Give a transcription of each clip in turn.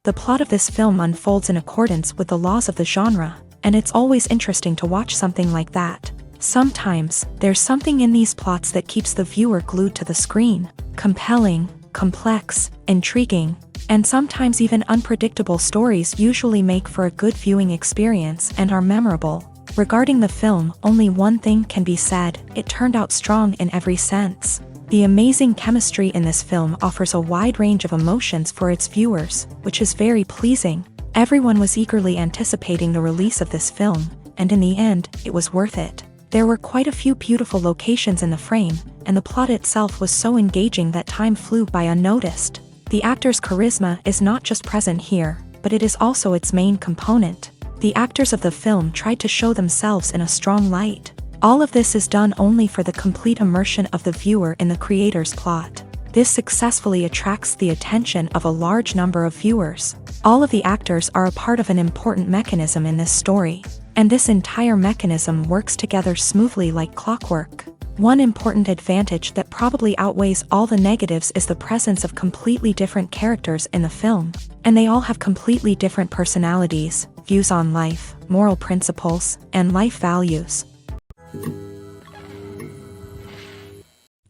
The plot of this film unfolds in accordance with the laws of the genre, and it's always interesting to watch something like that. Sometimes, there's something in these plots that keeps the viewer glued to the screen. Compelling, complex, intriguing, and sometimes even unpredictable stories usually make for a good viewing experience and are memorable. Regarding the film, only one thing can be said: it turned out strong in every sense. The amazing chemistry in this film offers a wide range of emotions for its viewers, which is very pleasing. Everyone was eagerly anticipating the release of this film, and in the end, it was worth it. There were quite a few beautiful locations in the frame, and the plot itself was so engaging that time flew by unnoticed. The actor's charisma is not just present here, but it is also its main component. The actors of the film tried to show themselves in a strong light. All of this is done only for the complete immersion of the viewer in the creator's plot. This successfully attracts the attention of a large number of viewers. All of the actors are a part of an important mechanism in this story, and this entire mechanism works together smoothly like clockwork. One important advantage that probably outweighs all the negatives is the presence of completely different characters in the film, and they all have completely different personalities, views on life, moral principles, and life values.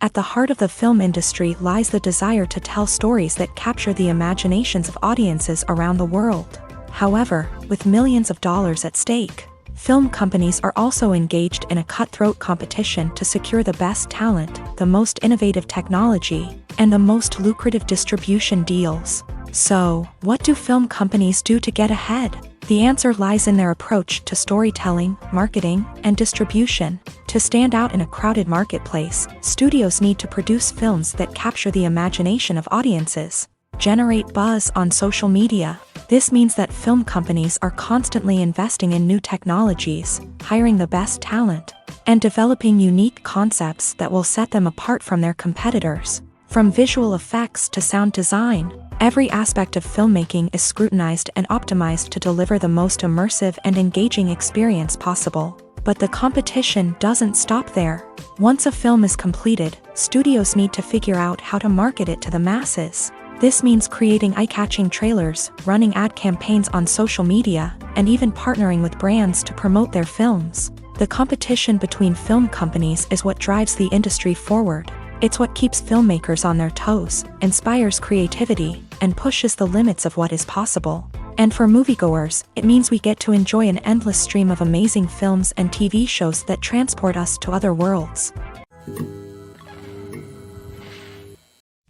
At the heart of the film industry lies the desire to tell stories that capture the imaginations of audiences around the world. However, with millions of dollars at stake, film companies are also engaged in a cutthroat competition to secure the best talent, the most innovative technology, and the most lucrative distribution deals. So, what do film companies do to get ahead? The answer lies in their approach to storytelling, marketing, and distribution. To stand out in a crowded marketplace, studios need to produce films that capture the imagination of audiences, generate buzz on social media. This means that film companies are constantly investing in new technologies, hiring the best talent, and developing unique concepts that will set them apart from their competitors. From visual effects to sound design, every aspect of filmmaking is scrutinized and optimized to deliver the most immersive and engaging experience possible. But the competition doesn't stop there. Once a film is completed, studios need to figure out how to market it to the masses. This means creating eye-catching trailers, running ad campaigns on social media, and even partnering with brands to promote their films. The competition between film companies is what drives the industry forward. It's what keeps filmmakers on their toes, inspires creativity, and pushes the limits of what is possible. And for moviegoers, it means we get to enjoy an endless stream of amazing films and TV shows that transport us to other worlds.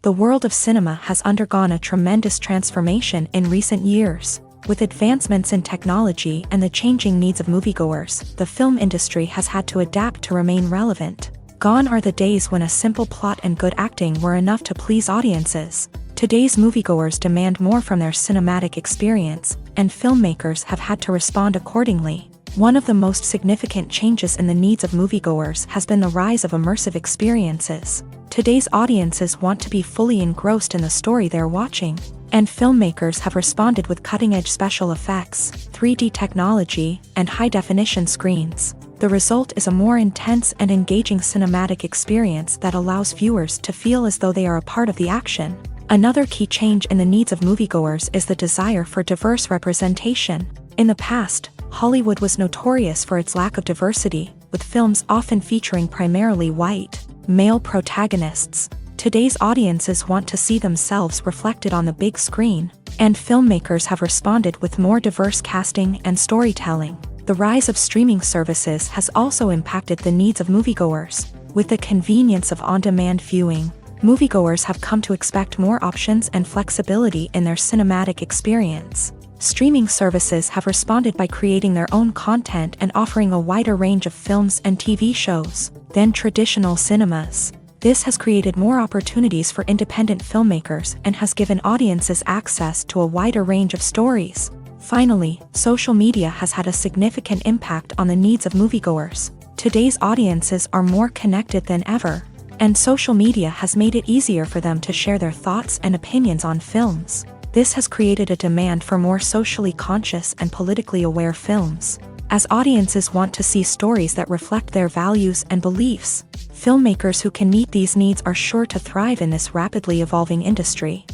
The world of cinema has undergone a tremendous transformation in recent years. With advancements in technology and the changing needs of moviegoers, the film industry has had to adapt to remain relevant. Gone are the days when a simple plot and good acting were enough to please audiences. Today's moviegoers demand more from their cinematic experience, and filmmakers have had to respond accordingly. One of the most significant changes in the needs of moviegoers has been the rise of immersive experiences. Today's audiences want to be fully engrossed in the story they're watching, and filmmakers have responded with cutting-edge special effects, 3D technology, and high-definition screens. The result is a more intense and engaging cinematic experience that allows viewers to feel as though they are a part of the action. Another key change in the needs of moviegoers is the desire for diverse representation. In the past, Hollywood was notorious for its lack of diversity, with films often featuring primarily white, male protagonists. Today's audiences want to see themselves reflected on the big screen, And filmmakers have responded with more diverse casting and storytelling. The rise of streaming services has also impacted the needs of moviegoers. With the convenience of on-demand viewing, moviegoers have come to expect more options and flexibility in their cinematic experience. Streaming services have responded by creating their own content and offering a wider range of films and TV shows than traditional cinemas. This has created more opportunities for independent filmmakers and has given audiences access to a wider range of stories. Finally, social media has had a significant impact on the needs of moviegoers. Today's audiences are more connected than ever, and social media has made it easier for them to share their thoughts and opinions on films. This has created a demand for more socially conscious and politically aware films. As audiences want to see stories that reflect their values and beliefs, filmmakers who can meet these needs are sure to thrive in this rapidly evolving industry.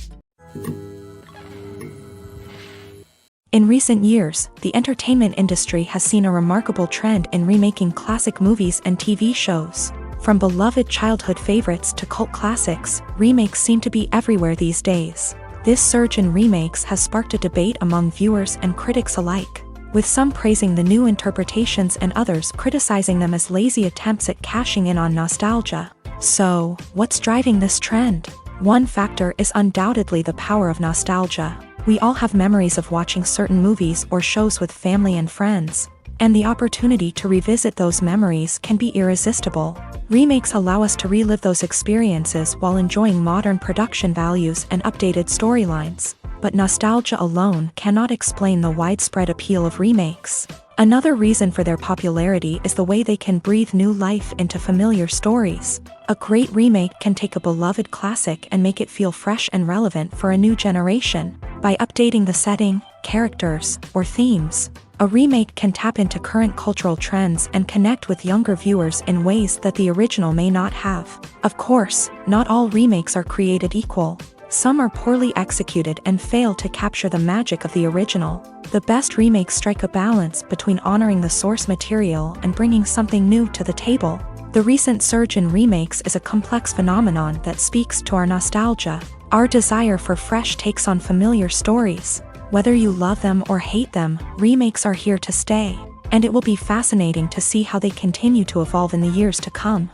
In recent years, the entertainment industry has seen a remarkable trend in remaking classic movies and TV shows. From beloved childhood favorites to cult classics, remakes seem to be everywhere these days. This surge in remakes has sparked a debate among viewers and critics alike, with some praising the new interpretations and others criticizing them as lazy attempts at cashing in on nostalgia. So, what's driving this trend? One factor is undoubtedly the power of nostalgia. We all have memories of watching certain movies or shows with family and friends, and the opportunity to revisit those memories can be irresistible. Remakes allow us to relive those experiences while enjoying modern production values and updated storylines. But nostalgia alone cannot explain the widespread appeal of remakes. Another reason for their popularity is the way they can breathe new life into familiar stories. A great remake can take a beloved classic and make it feel fresh and relevant for a new generation. By updating the setting, characters, or themes, a remake can tap into current cultural trends and connect with younger viewers in ways that the original may not have. Of course, not all remakes are created equal. Some are poorly executed and fail to capture the magic of the original. The best remakes strike a balance between honoring the source material and bringing something new to the table. The recent surge in remakes is a complex phenomenon that speaks to our nostalgia, our desire for fresh takes on familiar stories. Whether you love them or hate them, remakes are here to stay, and it will be fascinating to see how they continue to evolve in the years to come.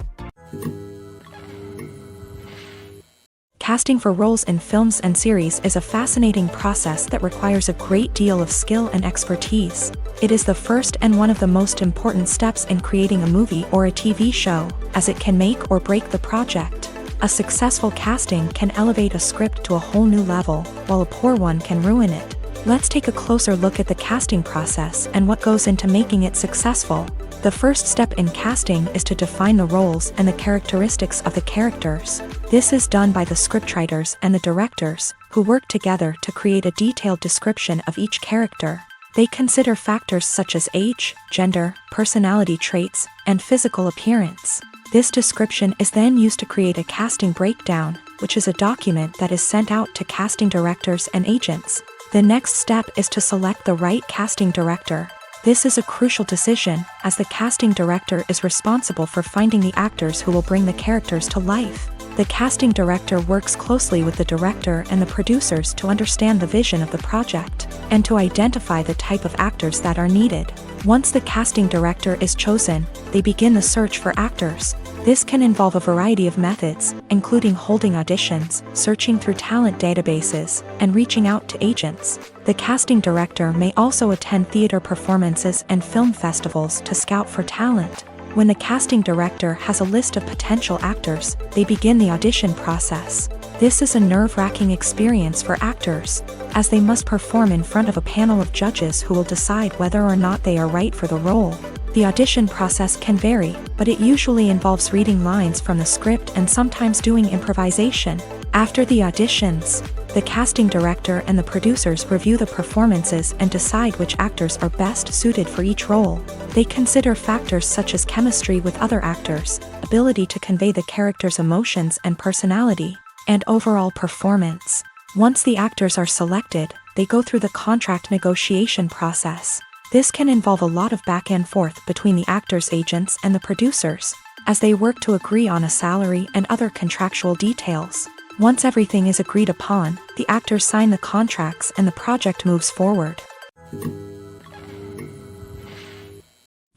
Casting for roles in films and series is a fascinating process that requires a great deal of skill and expertise. It is the first and one of the most important steps in creating a movie or a TV show, as it can make or break the project. A successful casting can elevate a script to a whole new level, while a poor one can ruin it. Let's take a closer look at the casting process and what goes into making it successful. The first step in casting is to define the roles and the characteristics of the characters. This is done by the scriptwriters and the directors, who work together to create a detailed description of each character. They consider factors such as age, gender, personality traits, and physical appearance. This description is then used to create a casting breakdown, which is a document that is sent out to casting directors and agents. The next step is to select the right casting director. This is a crucial decision, as the casting director is responsible for finding the actors who will bring the characters to life. The casting director works closely with the director and the producers to understand the vision of the project, and to identify the type of actors that are needed. Once the casting director is chosen, they begin the search for actors. This can involve a variety of methods, including holding auditions, searching through talent databases, and reaching out to agents. The casting director may also attend theater performances and film festivals to scout for talent. When the casting director has a list of potential actors, they begin the audition process. This is a nerve-wracking experience for actors, as they must perform in front of a panel of judges who will decide whether or not they are right for the role. The audition process can vary, but it usually involves reading lines from the script and sometimes doing improvisation. After the auditions, the casting director and the producers review the performances and decide which actors are best suited for each role. They consider factors such as chemistry with other actors, ability to convey the character's emotions and personality, and overall performance. Once the actors are selected, they go through the contract negotiation process. This can involve a lot of back and forth between the actors' agents and the producers, as they work to agree on a salary and other contractual details. Once everything is agreed upon, the actors sign the contracts and the project moves forward.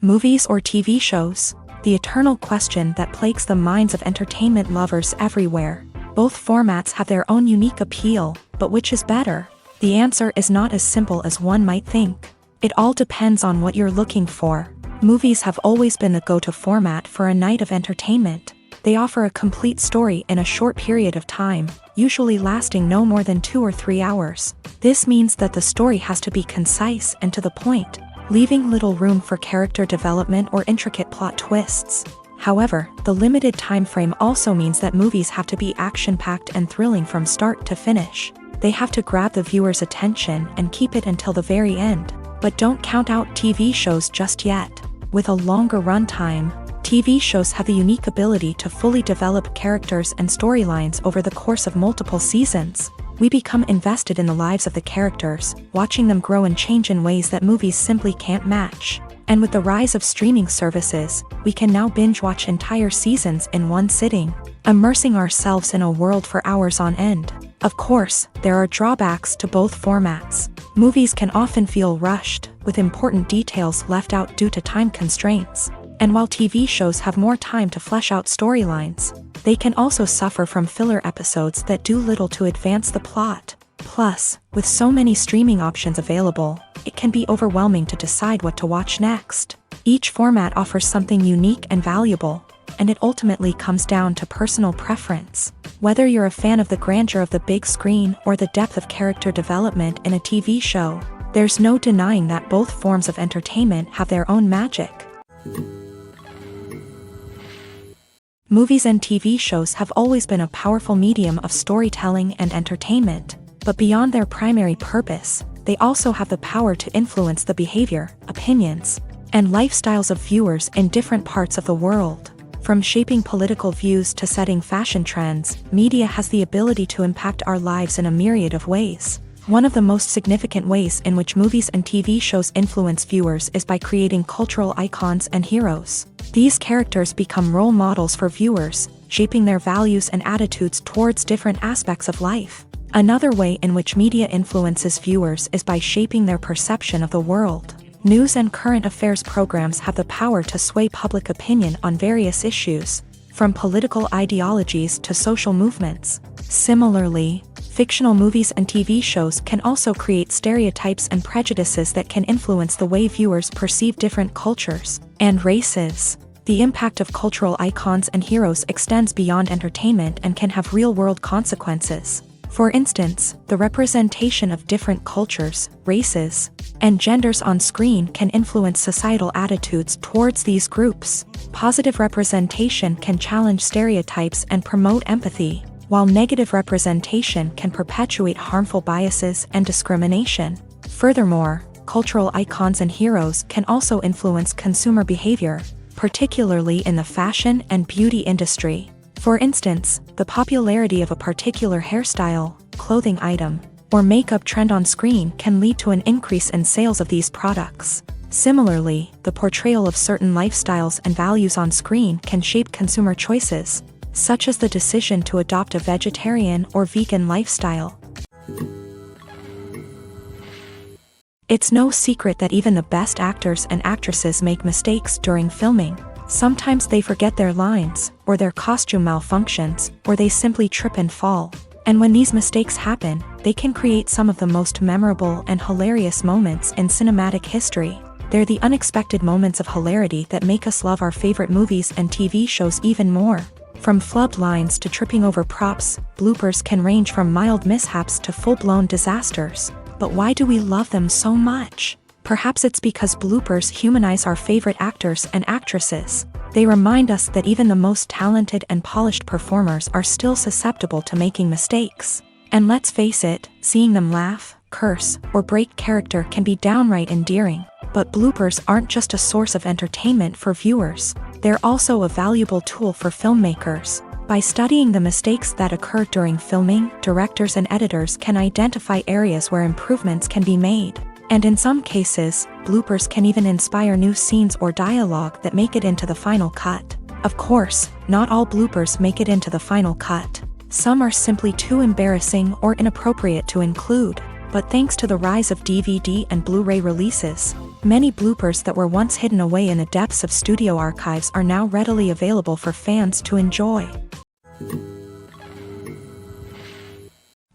Movies or TV shows? The eternal question that plagues the minds of entertainment lovers everywhere. Both formats have their own unique appeal, but which is better? The answer is not as simple as one might think. It all depends on what you're looking for. Movies have always been the go-to format for a night of entertainment. They offer a complete story in a short period of time, usually lasting no more than 2 or 3 hours. This means that the story has to be concise and to the point, leaving little room for character development or intricate plot twists. However, the limited time frame also means that movies have to be action-packed and thrilling from start to finish. They have to grab the viewer's attention and keep it until the very end. But don't count out TV shows just yet. With a longer runtime, TV shows have the unique ability to fully develop characters and storylines over the course of multiple seasons. We become invested in the lives of the characters, watching them grow and change in ways that movies simply can't match. And with the rise of streaming services, we can now binge-watch entire seasons in one sitting, immersing ourselves in a world for hours on end. Of course, there are drawbacks to both formats. Movies can often feel rushed, with important details left out due to time constraints. And while TV shows have more time to flesh out storylines, they can also suffer from filler episodes that do little to advance the plot. Plus, with so many streaming options available, it can be overwhelming to decide what to watch next. Each format offers something unique and valuable, and it ultimately comes down to personal preference. Whether you're a fan of the grandeur of the big screen or the depth of character development in a TV show, there's no denying that both forms of entertainment have their own magic. Movies and TV shows have always been a powerful medium of storytelling and entertainment, but beyond their primary purpose, they also have the power to influence the behavior, opinions, and lifestyles of viewers in different parts of the world. From shaping political views to setting fashion trends, media has the ability to impact our lives in a myriad of ways. One of the most significant ways in which movies and TV shows influence viewers is by creating cultural icons and heroes. These characters become role models for viewers, shaping their values and attitudes towards different aspects of life. Another way in which media influences viewers is by shaping their perception of the world. News and current affairs programs have the power to sway public opinion on various issues, from political ideologies to social movements. Similarly, fictional movies and TV shows can also create stereotypes and prejudices that can influence the way viewers perceive different cultures and races. The impact of cultural icons and heroes extends beyond entertainment and can have real-world consequences. For instance, the representation of different cultures, races, and genders on screen can influence societal attitudes towards these groups. Positive representation can challenge stereotypes and promote empathy, while negative representation can perpetuate harmful biases and discrimination. Furthermore, cultural icons and heroes can also influence consumer behavior, particularly in the fashion and beauty industry. For instance, the popularity of a particular hairstyle, clothing item, or makeup trend on screen can lead to an increase in sales of these products. Similarly, the portrayal of certain lifestyles and values on screen can shape consumer choices, such as the decision to adopt a vegetarian or vegan lifestyle. It's no secret that even the best actors and actresses make mistakes during filming. Sometimes they forget their lines, or their costume malfunctions, or they simply trip and fall. And when these mistakes happen, they can create some of the most memorable and hilarious moments in cinematic history. They're the unexpected moments of hilarity that make us love our favorite movies and TV shows even more. From flubbed lines to tripping over props, bloopers can range from mild mishaps to full-blown disasters. But why do we love them so much? Perhaps it's because bloopers humanize our favorite actors and actresses. They remind us that even the most talented and polished performers are still susceptible to making mistakes. And let's face it, seeing them laugh, curse, or break character can be downright endearing. But bloopers aren't just a source of entertainment for viewers. They're also a valuable tool for filmmakers. By studying the mistakes that occur during filming, directors and editors can identify areas where improvements can be made. And in some cases, bloopers can even inspire new scenes or dialogue that make it into the final cut. Of course, not all bloopers make it into the final cut. Some are simply too embarrassing or inappropriate to include. But thanks to the rise of DVD and Blu-ray releases, many bloopers that were once hidden away in the depths of studio archives are now readily available for fans to enjoy.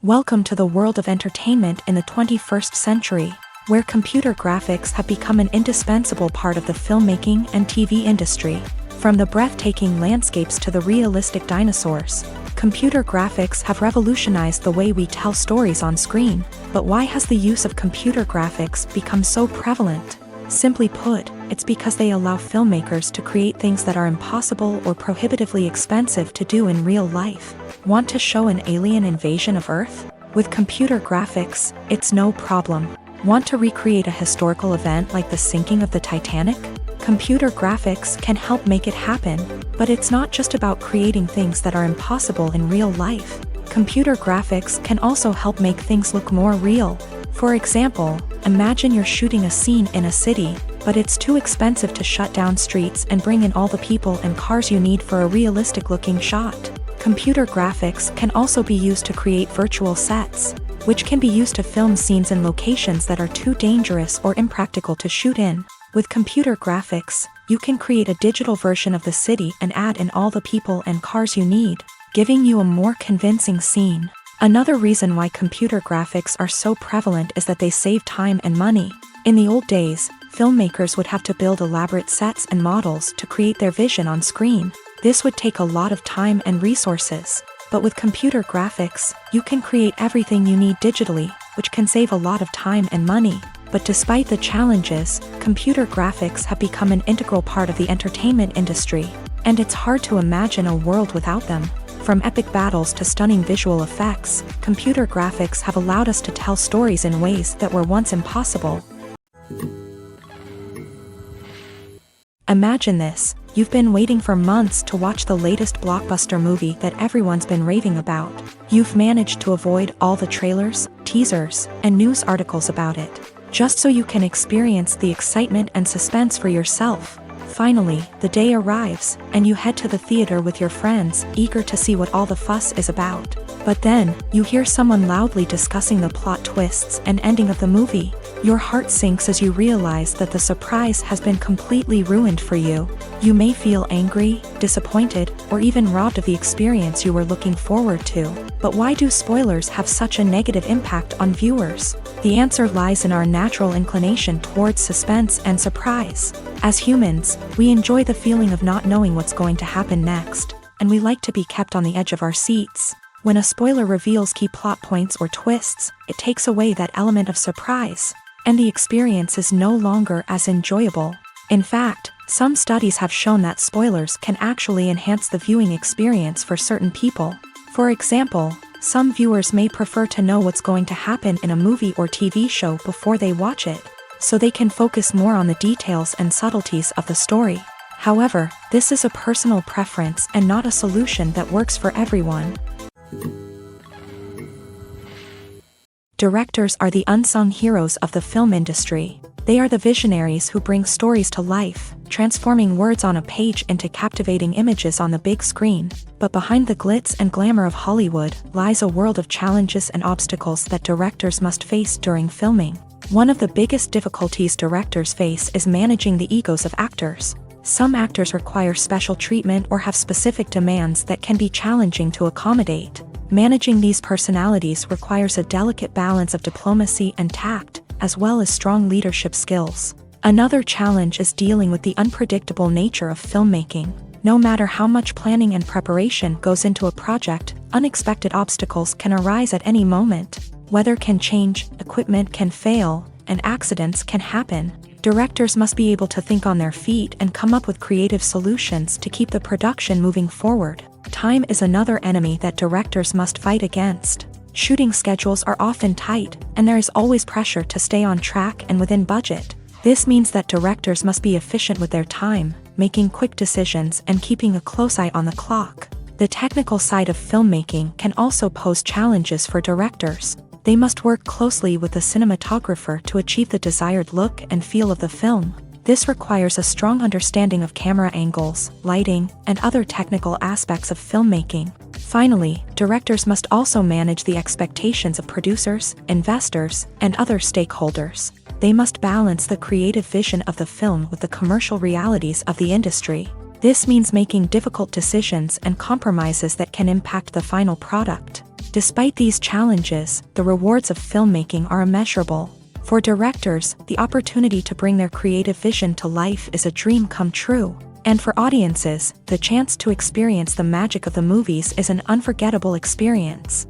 Welcome to the world of entertainment in the 21st century, where computer graphics have become an indispensable part of the filmmaking and TV industry. From the breathtaking landscapes to the realistic dinosaurs, computer graphics have revolutionized the way we tell stories on screen. But why has the use of computer graphics become so prevalent? Simply put, it's because they allow filmmakers to create things that are impossible or prohibitively expensive to do in real life. Want to show an alien invasion of Earth? With computer graphics, it's no problem. Want to recreate a historical event like the sinking of the Titanic? Computer graphics can help make it happen, but it's not just about creating things that are impossible in real life. Computer graphics can also help make things look more real. For example, imagine you're shooting a scene in a city, but it's too expensive to shut down streets and bring in all the people and cars you need for a realistic-looking shot. Computer graphics can also be used to create virtual sets, which can be used to film scenes in locations that are too dangerous or impractical to shoot in. With computer graphics, you can create a digital version of the city and add in all the people and cars you need, giving you a more convincing scene. Another reason why computer graphics are so prevalent is that they save time and money. In the old days, filmmakers would have to build elaborate sets and models to create their vision on screen. This would take a lot of time and resources. But with computer graphics, you can create everything you need digitally, which can save a lot of time and money. But despite the challenges, computer graphics have become an integral part of the entertainment industry, and it's hard to imagine a world without them. From epic battles to stunning visual effects, computer graphics have allowed us to tell stories in ways that were once impossible. Imagine this. You've been waiting for months to watch the latest blockbuster movie that everyone's been raving about. You've managed to avoid all the trailers, teasers, and news articles about it, just so you can experience the excitement and suspense for yourself. Finally, the day arrives, and you head to the theater with your friends, eager to see what all the fuss is about. But then, you hear someone loudly discussing the plot twists and ending of the movie. Your heart sinks as you realize that the surprise has been completely ruined for you. You may feel angry, disappointed, or even robbed of the experience you were looking forward to. But why do spoilers have such a negative impact on viewers? The answer lies in our natural inclination towards suspense and surprise. As humans, we enjoy the feeling of not knowing what's going to happen next, and we like to be kept on the edge of our seats. When a spoiler reveals key plot points or twists, it takes away that element of surprise, and the experience is no longer as enjoyable. In fact, some studies have shown that spoilers can actually enhance the viewing experience for certain people. For example, some viewers may prefer to know what's going to happen in a movie or TV show before they watch it, so they can focus more on the details and subtleties of the story. However, this is a personal preference and not a solution that works for everyone. Directors are the unsung heroes of the film industry. They are the visionaries who bring stories to life, transforming words on a page into captivating images on the big screen. But behind the glitz and glamour of Hollywood lies a world of challenges and obstacles that directors must face during filming. One of the biggest difficulties directors face is managing the egos of actors. Some actors require special treatment or have specific demands that can be challenging to accommodate. Managing these personalities requires a delicate balance of diplomacy and tact, as well as strong leadership skills. Another challenge is dealing with the unpredictable nature of filmmaking. No matter how much planning and preparation goes into a project, unexpected obstacles can arise at any moment. Weather can change, equipment can fail, and accidents can happen. Directors must be able to think on their feet and come up with creative solutions to keep the production moving forward. Time is another enemy that directors must fight against. Shooting schedules are often tight, and there is always pressure to stay on track and within budget. This means that directors must be efficient with their time, making quick decisions and keeping a close eye on the clock. The technical side of filmmaking can also pose challenges for directors. They must work closely with the cinematographer to achieve the desired look and feel of the film. This requires a strong understanding of camera angles, lighting, and other technical aspects of filmmaking. Finally, directors must also manage the expectations of producers, investors, and other stakeholders. They must balance the creative vision of the film with the commercial realities of the industry. This means making difficult decisions and compromises that can impact the final product. Despite these challenges, the rewards of filmmaking are immeasurable. For directors, the opportunity to bring their creative vision to life is a dream come true. And for audiences, the chance to experience the magic of the movies is an unforgettable experience.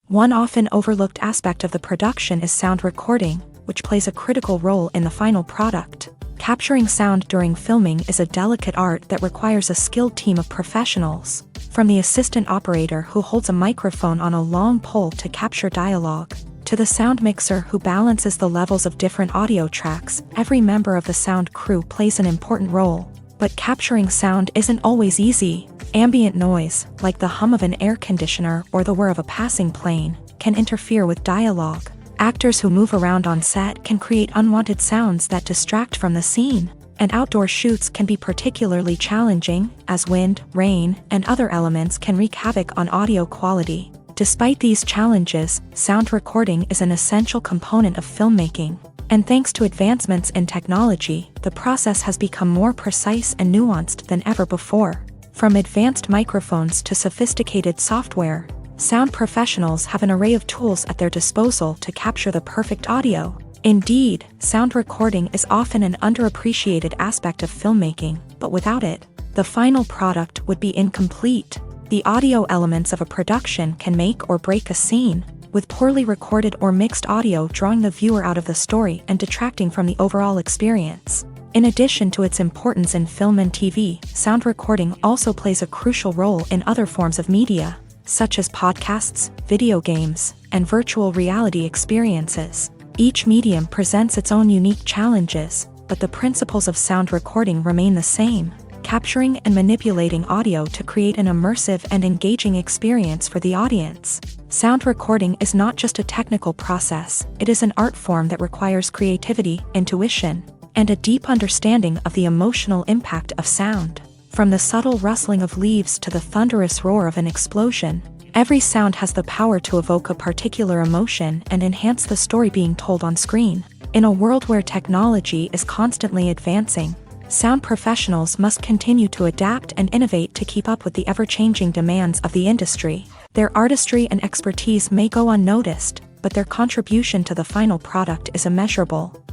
One often overlooked aspect of the production is sound recording, which plays a critical role in the final product. Capturing sound during filming is a delicate art that requires a skilled team of professionals. From the assistant operator who holds a microphone on a long pole to capture dialogue, to the sound mixer who balances the levels of different audio tracks, every member of the sound crew plays an important role. But capturing sound isn't always easy. Ambient noise, like the hum of an air conditioner or the whir of a passing plane, can interfere with dialogue. Actors who move around on set can create unwanted sounds that distract from the scene. And outdoor shoots can be particularly challenging, as wind, rain, and other elements can wreak havoc on audio quality. Despite these challenges, sound recording is an essential component of filmmaking. And thanks to advancements in technology, the process has become more precise and nuanced than ever before. From advanced microphones to sophisticated software, sound professionals have an array of tools at their disposal to capture the perfect audio. Indeed, sound recording is often an underappreciated aspect of filmmaking, but without it, the final product would be incomplete. The audio elements of a production can make or break a scene, with poorly recorded or mixed audio drawing the viewer out of the story and detracting from the overall experience. In addition to its importance in film and TV, sound recording also plays a crucial role in other forms of media, such as podcasts, video games, and virtual reality experiences. Each medium presents its own unique challenges, but the principles of sound recording remain the same: capturing and manipulating audio to create an immersive and engaging experience for the audience. Sound recording is not just a technical process, it is an art form that requires creativity, intuition, and a deep understanding of the emotional impact of sound. From the subtle rustling of leaves to the thunderous roar of an explosion, every sound has the power to evoke a particular emotion and enhance the story being told on screen. In a world where technology is constantly advancing, sound professionals must continue to adapt and innovate to keep up with the ever-changing demands of the industry. Their artistry and expertise may go unnoticed, but their contribution to the final product is immeasurable.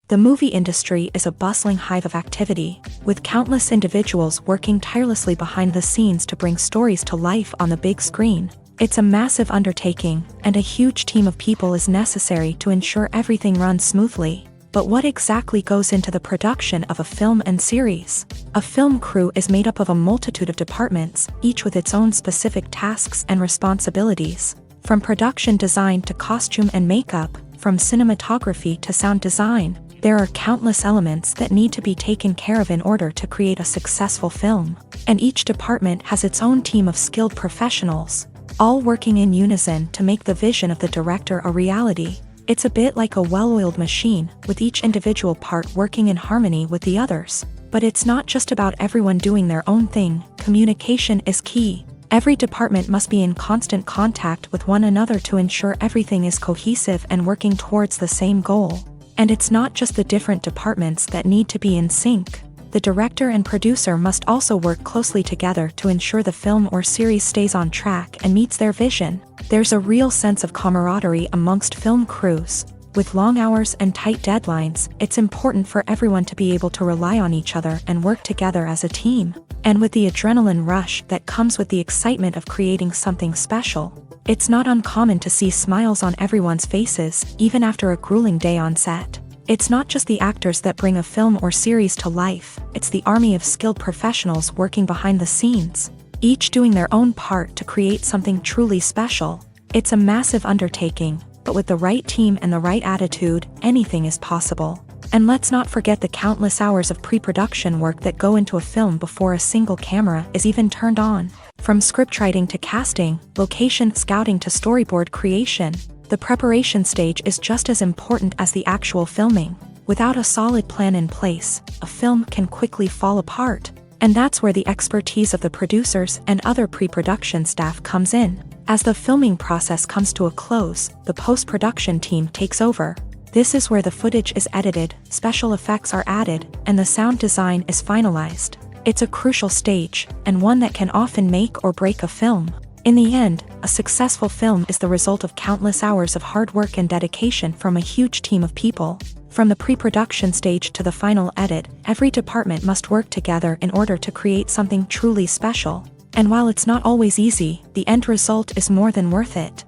The movie industry is a bustling hive of activity, with countless individuals working tirelessly behind the scenes to bring stories to life on the big screen. It's a massive undertaking, and a huge team of people is necessary to ensure everything runs smoothly. But what exactly goes into the production of a film and series? A film crew is made up of a multitude of departments, each with its own specific tasks and responsibilities. From production design to costume and makeup, from cinematography to sound design, there are countless elements that need to be taken care of in order to create a successful film. And each department has its own team of skilled professionals, all working in unison to make the vision of the director a reality. It's a bit like a well-oiled machine, with each individual part working in harmony with the others. But it's not just about everyone doing their own thing. Communication is key. Every department must be in constant contact with one another to ensure everything is cohesive and working towards the same goal. And it's not just the different departments that need to be in sync. The director and producer must also work closely together to ensure the film or series stays on track and meets their vision. There's a real sense of camaraderie amongst film crews. With long hours and tight deadlines, it's important for everyone to be able to rely on each other and work together as a team. And with the adrenaline rush that comes with the excitement of creating something special, it's not uncommon to see smiles on everyone's faces, even after a grueling day on set. It's not just the actors that bring a film or series to life, it's the army of skilled professionals working behind the scenes, each doing their own part to create something truly special. It's a massive undertaking, but with the right team and the right attitude, anything is possible. And let's not forget the countless hours of pre-production work that go into a film before a single camera is even turned on. From scriptwriting to casting, location scouting to storyboard creation, the preparation stage is just as important as the actual filming. Without a solid plan in place, a film can quickly fall apart, and that's where the expertise of the producers and other pre-production staff comes in. As the filming process comes to a close, the post-production team takes over. This is where the footage is edited, special effects are added, and the sound design is finalized. It's a crucial stage, and one that can often make or break a film. In the end, a successful film is the result of countless hours of hard work and dedication from a huge team of people. From the pre-production stage to the final edit, every department must work together in order to create something truly special. And while it's not always easy, the end result is more than worth it.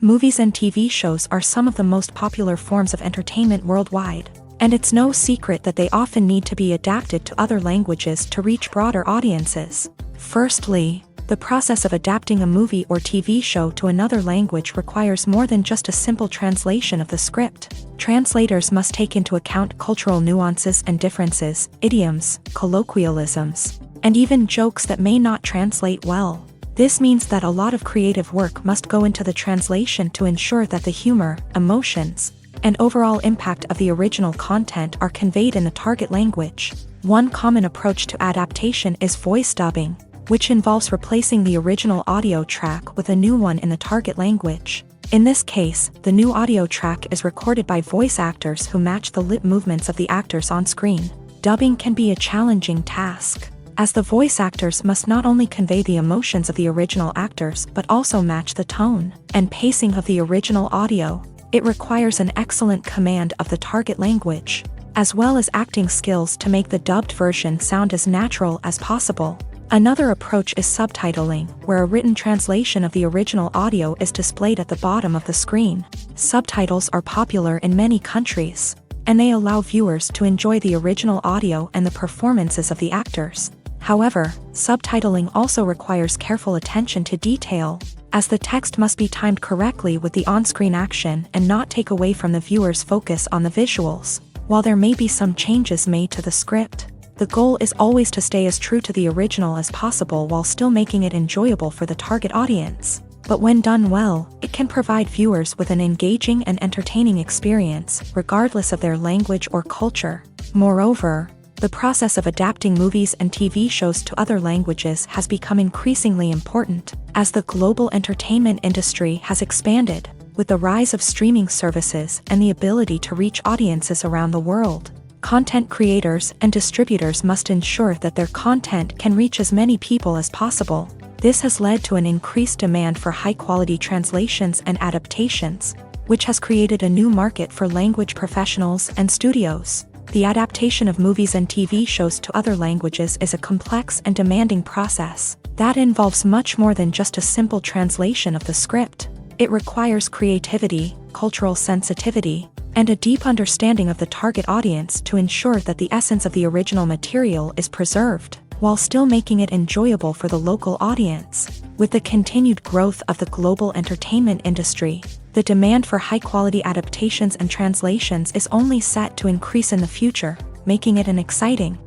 Movies and TV shows are some of the most popular forms of entertainment worldwide, and it's no secret that they often need to be adapted to other languages to reach broader audiences. Firstly, the process of adapting a movie or TV show to another language requires more than just a simple translation of the script. Translators must take into account cultural nuances and differences, idioms, colloquialisms, and even jokes that may not translate well. This means that a lot of creative work must go into the translation to ensure that the humor, emotions, and overall impact of the original content are conveyed in the target language. One common approach to adaptation is voice dubbing, which involves replacing the original audio track with a new one in the target language. In this case, the new audio track is recorded by voice actors who match the lip movements of the actors on screen. Dubbing can be a challenging task, as the voice actors must not only convey the emotions of the original actors but also match the tone and pacing of the original audio. It requires an excellent command of the target language, as well as acting skills to make the dubbed version sound as natural as possible. Another approach is subtitling, where a written translation of the original audio is displayed at the bottom of the screen. Subtitles are popular in many countries, and they allow viewers to enjoy the original audio and the performances of the actors. However, subtitling also requires careful attention to detail, as the text must be timed correctly with the on-screen action and not take away from the viewer's focus on the visuals. While there may be some changes made to the script, the goal is always to stay as true to the original as possible while still making it enjoyable for the target audience. But when done well, it can provide viewers with an engaging and entertaining experience, regardless of their language or culture. Moreover, the process of adapting movies and TV shows to other languages has become increasingly important, as the global entertainment industry has expanded, with the rise of streaming services and the ability to reach audiences around the world. Content creators and distributors must ensure that their content can reach as many people as possible. This has led to an increased demand for high-quality translations and adaptations, which has created a new market for language professionals and studios. The adaptation of movies and TV shows to other languages is a complex and demanding process that involves much more than just a simple translation of the script. It requires creativity, cultural sensitivity, and a deep understanding of the target audience to ensure that the essence of the original material is preserved, while still making it enjoyable for the local audience. With the continued growth of the global entertainment industry, the demand for high-quality adaptations and translations is only set to increase in the future, making it an exciting.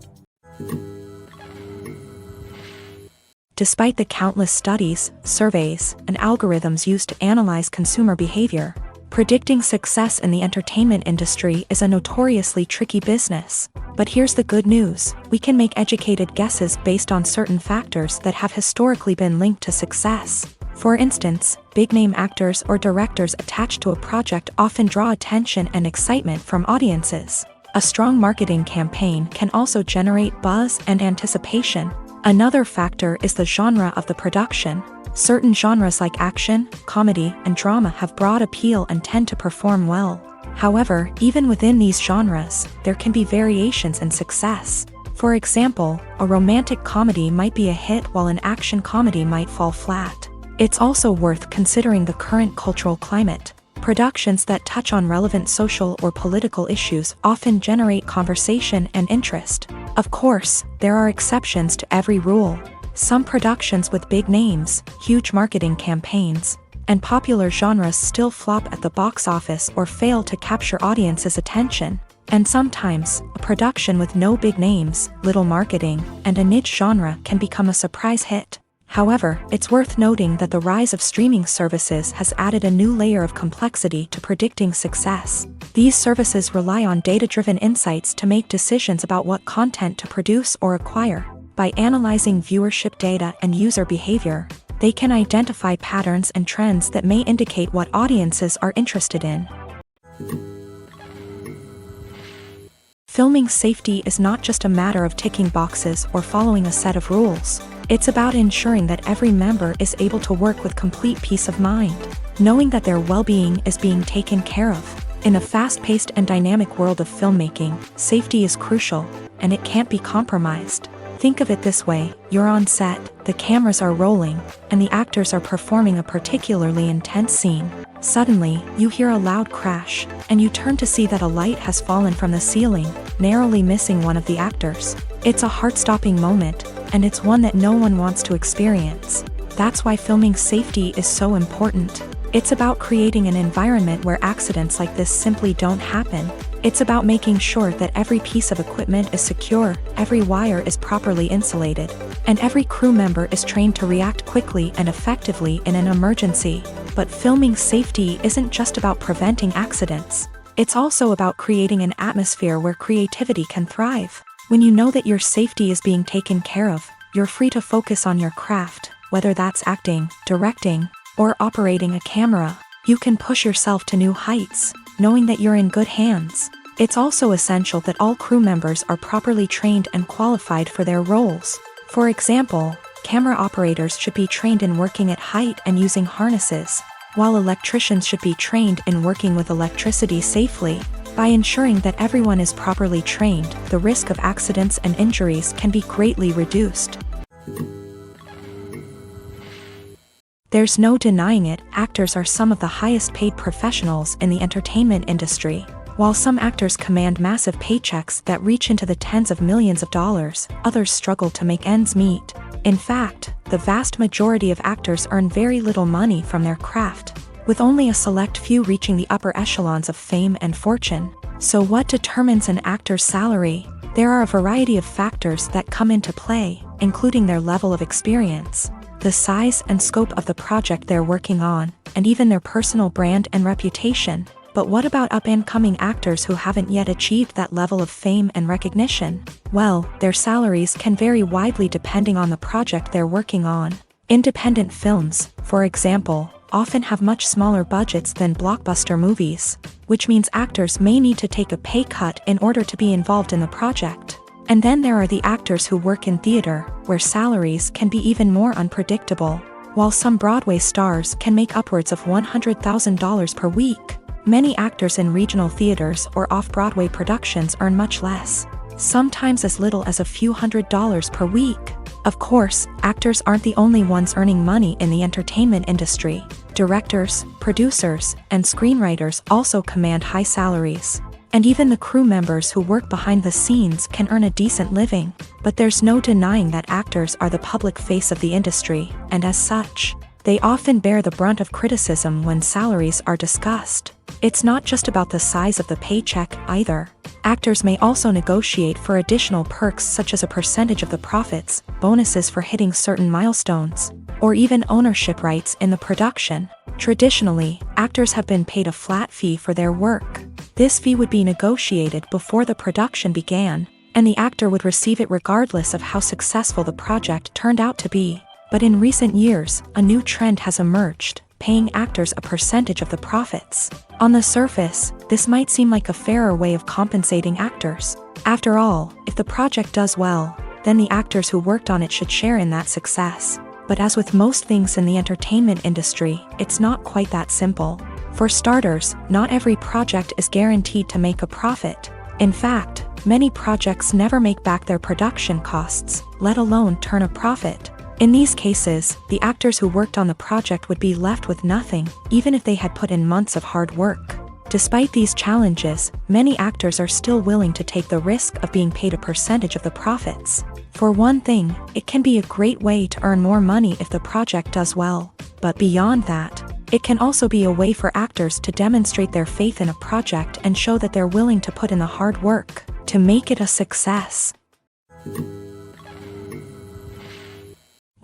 Despite the countless studies, surveys, and algorithms used to analyze consumer behavior, predicting success in the entertainment industry is a notoriously tricky business. But here's the good news: we can make educated guesses based on certain factors that have historically been linked to success. For instance, big-name actors or directors attached to a project often draw attention and excitement from audiences. A strong marketing campaign can also generate buzz and anticipation. Another factor is the genre of the production. Certain genres like action, comedy, and drama have broad appeal and tend to perform well. However, even within these genres, there can be variations in success. For example, a romantic comedy might be a hit while an action comedy might fall flat. It's also worth considering the current cultural climate. Productions that touch on relevant social or political issues often generate conversation and interest. Of course, there are exceptions to every rule. Some productions with big names, huge marketing campaigns, and popular genres still flop at the box office or fail to capture audiences' attention. And sometimes, a production with no big names, little marketing, and a niche genre can become a surprise hit. However, it's worth noting that the rise of streaming services has added a new layer of complexity to predicting success. These services rely on data-driven insights to make decisions about what content to produce or acquire. By analyzing viewership data and user behavior, they can identify patterns and trends that may indicate what audiences are interested in. Filming safety is not just a matter of ticking boxes or following a set of rules. It's about ensuring that every member is able to work with complete peace of mind, knowing that their well-being is being taken care of. In a fast-paced and dynamic world of filmmaking, safety is crucial, and it can't be compromised. Think of it this way: you're on set, the cameras are rolling, and the actors are performing a particularly intense scene. Suddenly, you hear a loud crash, and you turn to see that a light has fallen from the ceiling, narrowly missing one of the actors. It's a heart-stopping moment, and it's one that no one wants to experience. That's why filming safety is so important. It's about creating an environment where accidents like this simply don't happen. It's about making sure that every piece of equipment is secure, every wire is properly insulated, and every crew member is trained to react quickly and effectively in an emergency. But filming safety isn't just about preventing accidents. It's also about creating an atmosphere where creativity can thrive. When you know that your safety is being taken care of, you're free to focus on your craft, whether that's acting, directing, or operating a camera. You can push yourself to new heights, knowing that you're in good hands. It's also essential that all crew members are properly trained and qualified for their roles. For example, camera operators should be trained in working at height and using harnesses, while electricians should be trained in working with electricity safely. By ensuring that everyone is properly trained, the risk of accidents and injuries can be greatly reduced. There's no denying it, actors are some of the highest paid professionals in the entertainment industry. While some actors command massive paychecks that reach into the tens of millions of dollars, others struggle to make ends meet. In fact, the vast majority of actors earn very little money from their craft, with only a select few reaching the upper echelons of fame and fortune. So what determines an actor's salary? There are a variety of factors that come into play, including their level of experience, the size and scope of the project they're working on, and even their personal brand and reputation. But what about up-and-coming actors who haven't yet achieved that level of fame and recognition? Well, their salaries can vary widely depending on the project they're working on. Independent films, for example, often have much smaller budgets than blockbuster movies, which means actors may need to take a pay cut in order to be involved in the project. And then there are the actors who work in theater, where salaries can be even more unpredictable. While some Broadway stars can make upwards of $100,000 per week, many actors in regional theaters or off-Broadway productions earn much less, sometimes as little as a few $100s per week. Of course, actors aren't the only ones earning money in the entertainment industry. Directors, producers, and screenwriters also command high salaries. And even the crew members who work behind the scenes can earn a decent living. But there's no denying that actors are the public face of the industry, and as such, they often bear the brunt of criticism when salaries are discussed. It's not just about the size of the paycheck either. Actors may also negotiate for additional perks such as a percentage of the profits, bonuses for hitting certain milestones, or even ownership rights in the production. Traditionally, actors have been paid a flat fee for their work. This fee would be negotiated before the production began, and the actor would receive it regardless of how successful the project turned out to be. But in recent years, a new trend has emerged, paying actors a percentage of the profits. On the surface, this might seem like a fairer way of compensating actors. After all, if the project does well, then the actors who worked on it should share in that success. But as with most things in the entertainment industry, it's not quite that simple. For starters, not every project is guaranteed to make a profit. In fact, many projects never make back their production costs, let alone turn a profit. In these cases, the actors who worked on the project would be left with nothing, even if they had put in months of hard work. Despite these challenges, many actors are still willing to take the risk of being paid a percentage of the profits. For one thing, it can be a great way to earn more money if the project does well. But beyond that, it can also be a way for actors to demonstrate their faith in a project and show that they're willing to put in the hard work to make it a success.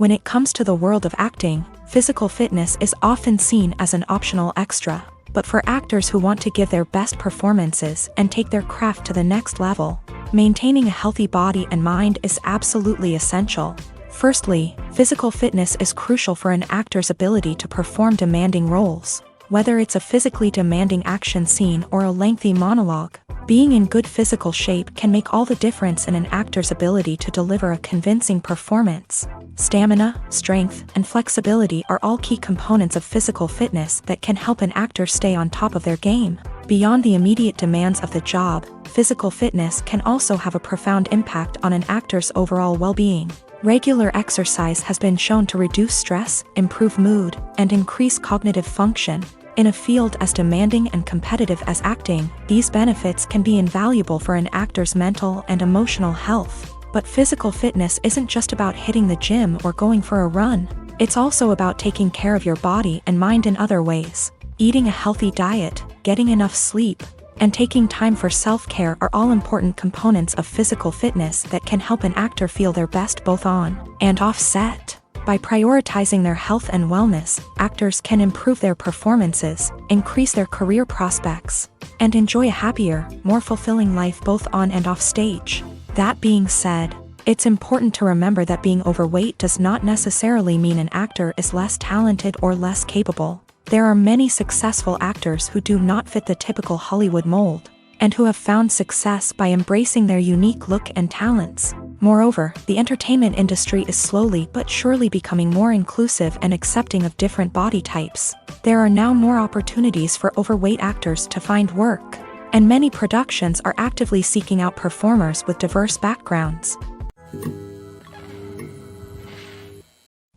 When it comes to the world of acting, physical fitness is often seen as an optional extra. But for actors who want to give their best performances and take their craft to the next level, maintaining a healthy body and mind is absolutely essential. Firstly, physical fitness is crucial for an actor's ability to perform demanding roles. Whether it's a physically demanding action scene or a lengthy monologue, being in good physical shape can make all the difference in an actor's ability to deliver a convincing performance. Stamina, strength, and flexibility are all key components of physical fitness that can help an actor stay on top of their game. Beyond the immediate demands of the job, physical fitness can also have a profound impact on an actor's overall well-being. Regular exercise has been shown to reduce stress, improve mood, and increase cognitive function. In a field as demanding and competitive as acting, these benefits can be invaluable for an actor's mental and emotional health. But physical fitness isn't just about hitting the gym or going for a run. It's also about taking care of your body and mind in other ways. Eating a healthy diet, getting enough sleep, and taking time for self-care are all important components of physical fitness that can help an actor feel their best both on and off set. By prioritizing their health and wellness, actors can improve their performances, increase their career prospects, and enjoy a happier, more fulfilling life both on and off stage. That being said, it's important to remember that being overweight does not necessarily mean an actor is less talented or less capable. There are many successful actors who do not fit the typical Hollywood mold, and who have found success by embracing their unique look and talents. Moreover, the entertainment industry is slowly but surely becoming more inclusive and accepting of different body types. There are now more opportunities for overweight actors to find work, and many productions are actively seeking out performers with diverse backgrounds.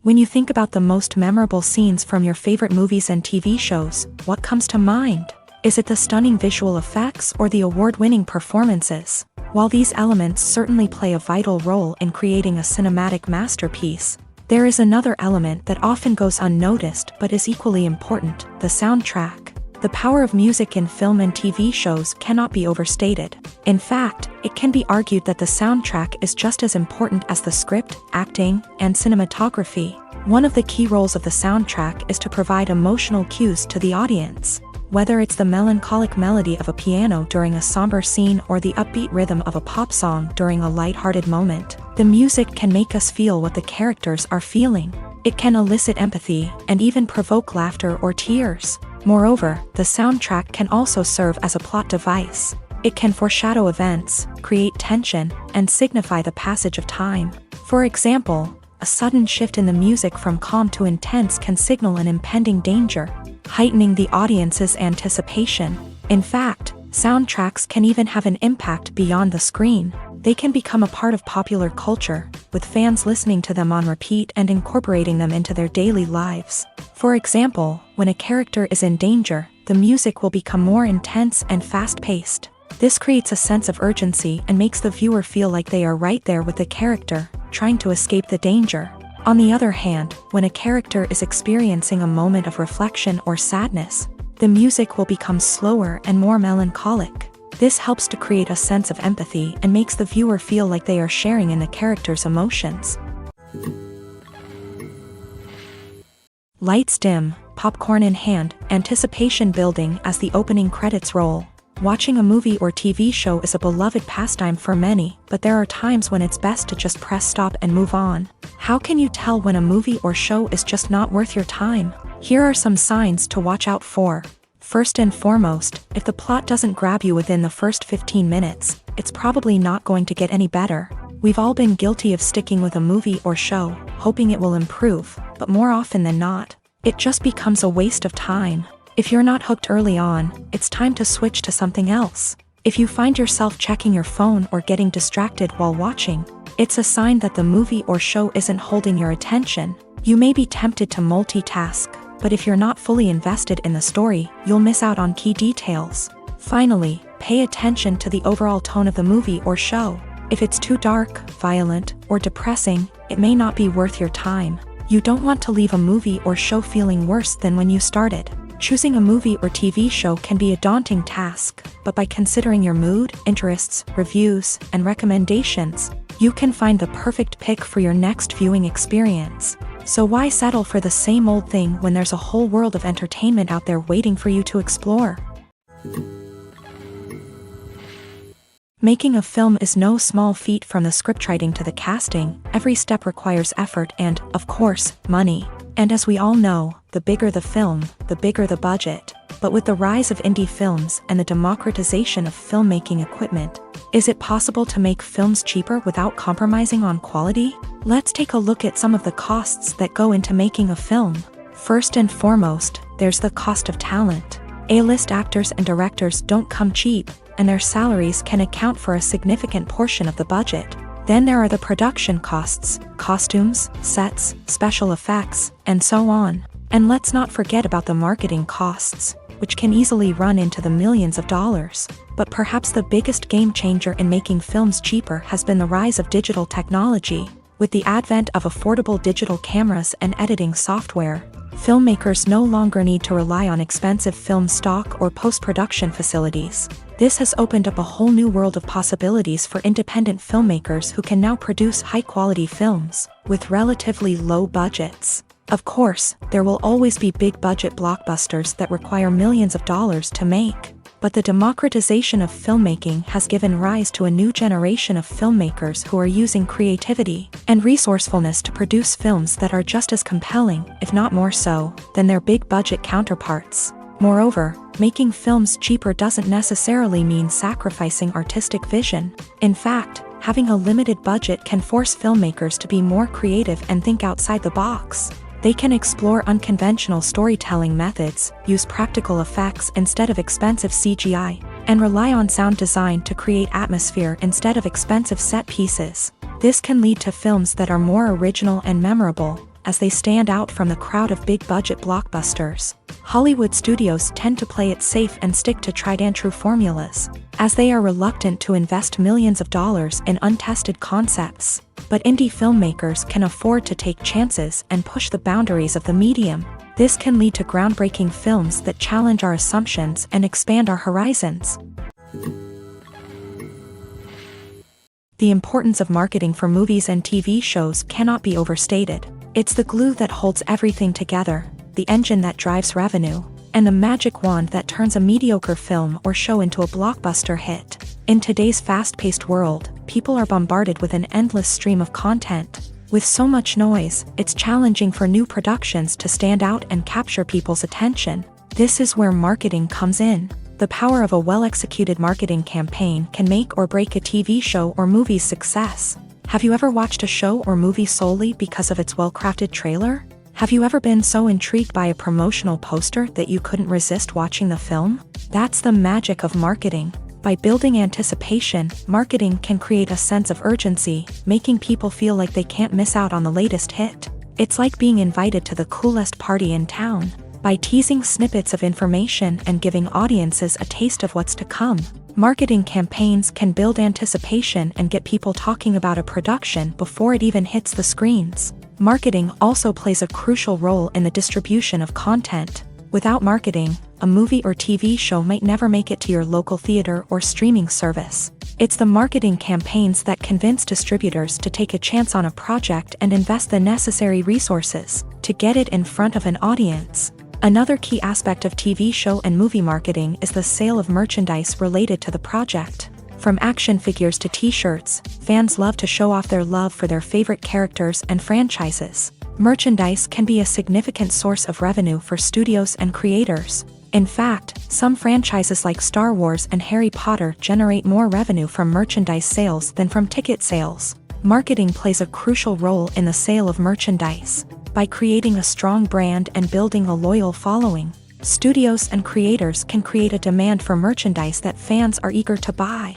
When you think about the most memorable scenes from your favorite movies and TV shows, what comes to mind? Is it the stunning visual effects or the award-winning performances? While these elements certainly play a vital role in creating a cinematic masterpiece, there is another element that often goes unnoticed but is equally important: the soundtrack. The power of music in film and TV shows cannot be overstated. In fact, it can be argued that the soundtrack is just as important as the script, acting, and cinematography. One of the key roles of the soundtrack is to provide emotional cues to the audience. Whether it's the melancholic melody of a piano during a somber scene or the upbeat rhythm of a pop song during a light-hearted moment, the music can make us feel what the characters are feeling. It can elicit empathy and even provoke laughter or tears. Moreover, the soundtrack can also serve as a plot device. It can foreshadow events, create tension, and signify the passage of time. For example, a sudden shift in the music from calm to intense can signal an impending danger, heightening the audience's anticipation. In fact, soundtracks can even have an impact beyond the screen. They can become a part of popular culture, with fans listening to them on repeat and incorporating them into their daily lives. For example, when a character is in danger, the music will become more intense and fast-paced. This creates a sense of urgency and makes the viewer feel like they are right there with the character, trying to escape the danger. On the other hand, when a character is experiencing a moment of reflection or sadness, the music will become slower and more melancholic. This helps to create a sense of empathy and makes the viewer feel like they are sharing in the character's emotions. Lights dim, popcorn in hand, anticipation building as the opening credits roll. Watching a movie or TV show is a beloved pastime for many, but there are times when it's best to just press stop and move on. How can you tell when a movie or show is just not worth your time? Here are some signs to watch out for. First and foremost, if the plot doesn't grab you within the first 15 minutes, it's probably not going to get any better. We've all been guilty of sticking with a movie or show, hoping it will improve, but more often than not, it just becomes a waste of time. If you're not hooked early on, it's time to switch to something else. If you find yourself checking your phone or getting distracted while watching, it's a sign that the movie or show isn't holding your attention. You may be tempted to multitask, but if you're not fully invested in the story, you'll miss out on key details. Finally, pay attention to the overall tone of the movie or show. If it's too dark, violent, or depressing, it may not be worth your time. You don't want to leave a movie or show feeling worse than when you started. Choosing a movie or TV show can be a daunting task, but by considering your mood, interests, reviews, and recommendations, you can find the perfect pick for your next viewing experience. So why settle for the same old thing when there's a whole world of entertainment out there waiting for you to explore? Making a film is no small feat. From the scriptwriting to the casting, every step requires effort and, of course, money. And as we all know, the bigger the film, the bigger the budget. But with the rise of indie films and the democratization of filmmaking equipment, is it possible to make films cheaper without compromising on quality? Let's take a look at some of the costs that go into making a film. First and foremost, there's the cost of talent. A-list actors and directors don't come cheap, and their salaries can account for a significant portion of the budget. Then there are the production costs, costumes, sets, special effects, and so on. And let's not forget about the marketing costs, which can easily run into the millions of dollars. But perhaps the biggest game changer in making films cheaper has been the rise of digital technology. With the advent of affordable digital cameras and editing software, filmmakers no longer need to rely on expensive film stock or post-production facilities. This has opened up a whole new world of possibilities for independent filmmakers who can now produce high-quality films with relatively low budgets. Of course, there will always be big-budget blockbusters that require millions of dollars to make. But the democratization of filmmaking has given rise to a new generation of filmmakers who are using creativity and resourcefulness to produce films that are just as compelling, if not more so, than their big-budget counterparts. Moreover, making films cheaper doesn't necessarily mean sacrificing artistic vision. In fact, having a limited budget can force filmmakers to be more creative and think outside the box. They can explore unconventional storytelling methods, use practical effects instead of expensive CGI, and rely on sound design to create atmosphere instead of expensive set pieces. This can lead to films that are more original and memorable, as they stand out from the crowd of big-budget blockbusters. Hollywood studios tend to play it safe and stick to tried-and-true formulas, as they are reluctant to invest millions of dollars in untested concepts. But indie filmmakers can afford to take chances and push the boundaries of the medium. This can lead to groundbreaking films that challenge our assumptions and expand our horizons. The importance of marketing for movies and TV shows cannot be overstated. It's the glue that holds everything together, the engine that drives revenue, and the magic wand that turns a mediocre film or show into a blockbuster hit. In today's fast-paced world, people are bombarded with an endless stream of content. With so much noise, it's challenging for new productions to stand out and capture people's attention. This is where marketing comes in. The power of a well-executed marketing campaign can make or break a TV show or movie's success. Have you ever watched a show or movie solely because of its well-crafted trailer? Have you ever been so intrigued by a promotional poster that you couldn't resist watching the film? That's the magic of marketing. By building anticipation, marketing can create a sense of urgency, making people feel like they can't miss out on the latest hit. It's like being invited to the coolest party in town. By teasing snippets of information and giving audiences a taste of what's to come, marketing campaigns can build anticipation and get people talking about a production before it even hits the screens. Marketing also plays a crucial role in the distribution of content. Without marketing, a movie or TV show might never make it to your local theater or streaming service. It's the marketing campaigns that convince distributors to take a chance on a project and invest the necessary resources to get it in front of an audience. Another key aspect of TV show and movie marketing is the sale of merchandise related to the project. From action figures to t-shirts, fans love to show off their love for their favorite characters and franchises. Merchandise can be a significant source of revenue for studios and creators. In fact, some franchises like Star Wars and Harry Potter generate more revenue from merchandise sales than from ticket sales. Marketing plays a crucial role in the sale of merchandise. By creating a strong brand and building a loyal following, studios and creators can create a demand for merchandise that fans are eager to buy.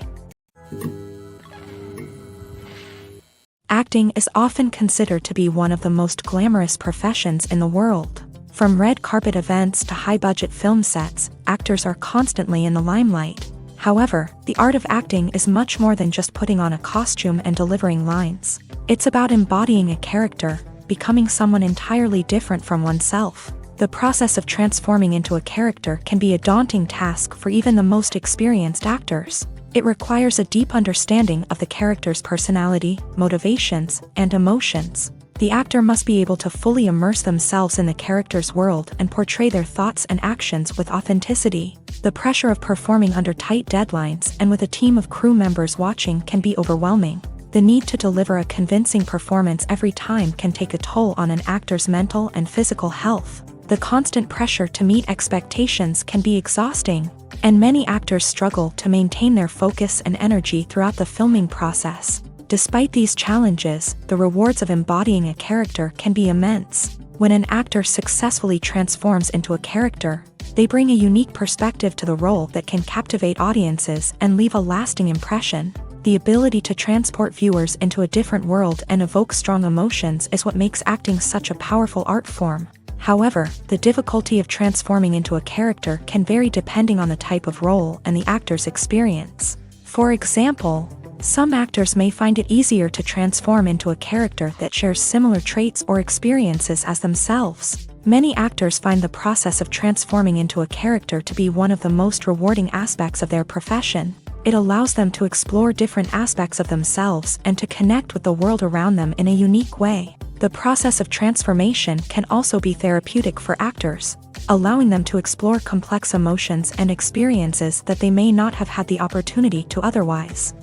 Acting is often considered to be one of the most glamorous professions in the world. From red carpet events to high-budget film sets, actors are constantly in the limelight. However, the art of acting is much more than just putting on a costume and delivering lines. It's about embodying a character, becoming someone entirely different from oneself. The process of transforming into a character can be a daunting task for even the most experienced actors. It requires a deep understanding of the character's personality, motivations, and emotions. The actor must be able to fully immerse themselves in the character's world and portray their thoughts and actions with authenticity. The pressure of performing under tight deadlines and with a team of crew members watching can be overwhelming. The need to deliver a convincing performance every time can take a toll on an actor's mental and physical health. The constant pressure to meet expectations can be exhausting, and many actors struggle to maintain their focus and energy throughout the filming process. Despite these challenges, the rewards of embodying a character can be immense. When an actor successfully transforms into a character, they bring a unique perspective to the role that can captivate audiences and leave a lasting impression. The ability to transport viewers into a different world and evoke strong emotions is what makes acting such a powerful art form. However, the difficulty of transforming into a character can vary depending on the type of role and the actor's experience. For example, some actors may find it easier to transform into a character that shares similar traits or experiences as themselves. Many actors find the process of transforming into a character to be one of the most rewarding aspects of their profession. It allows them to explore different aspects of themselves and to connect with the world around them in a unique way. The process of transformation can also be therapeutic for actors, allowing them to explore complex emotions and experiences that they may not have had the opportunity to otherwise.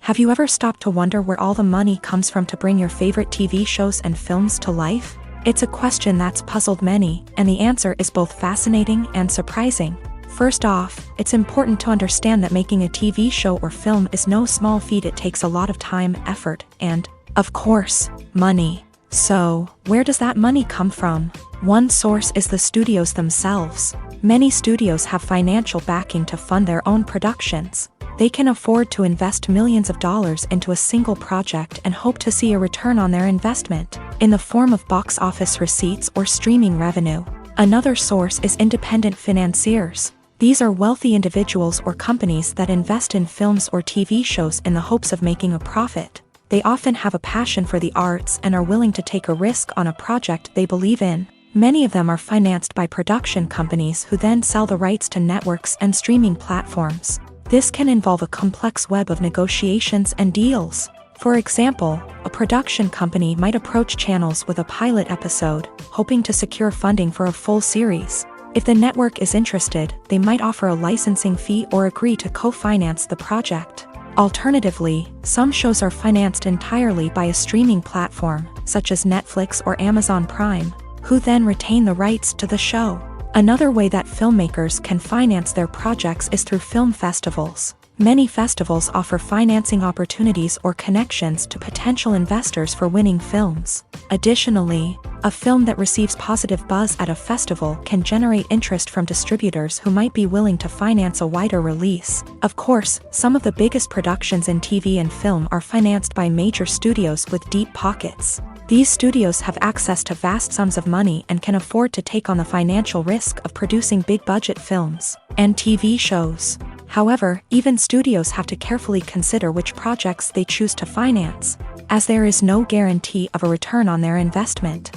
Have you ever stopped to wonder where all the money comes from to bring your favorite TV shows and films to life? It's a question that's puzzled many, and the answer is both fascinating and surprising. First off, it's important to understand that making a TV show or film is no small feat. It takes a lot of time, effort, and, of course, money. So, where does that money come from? One source is the studios themselves. Many studios have financial backing to fund their own productions. They can afford to invest millions of dollars into a single project and hope to see a return on their investment, in the form of box office receipts or streaming revenue. Another source is independent financiers. These are wealthy individuals or companies that invest in films or TV shows in the hopes of making a profit. They often have a passion for the arts and are willing to take a risk on a project they believe in. Many of them are financed by production companies who then sell the rights to networks and streaming platforms. This can involve a complex web of negotiations and deals. For example, a production company might approach channels with a pilot episode, hoping to secure funding for a full series. If the network is interested, they might offer a licensing fee or agree to co-finance the project. Alternatively, some shows are financed entirely by a streaming platform, such as Netflix or Amazon Prime, who then retain the rights to the show. Another way that filmmakers can finance their projects is through film festivals. Many festivals offer financing opportunities or connections to potential investors for winning films. Additionally, a film that receives positive buzz at a festival can generate interest from distributors who might be willing to finance a wider release. Of course, some of the biggest productions in TV and film are financed by major studios with deep pockets. These studios have access to vast sums of money and can afford to take on the financial risk of producing big-budget films and TV shows. However, even studios have to carefully consider which projects they choose to finance, as there is no guarantee of a return on their investment.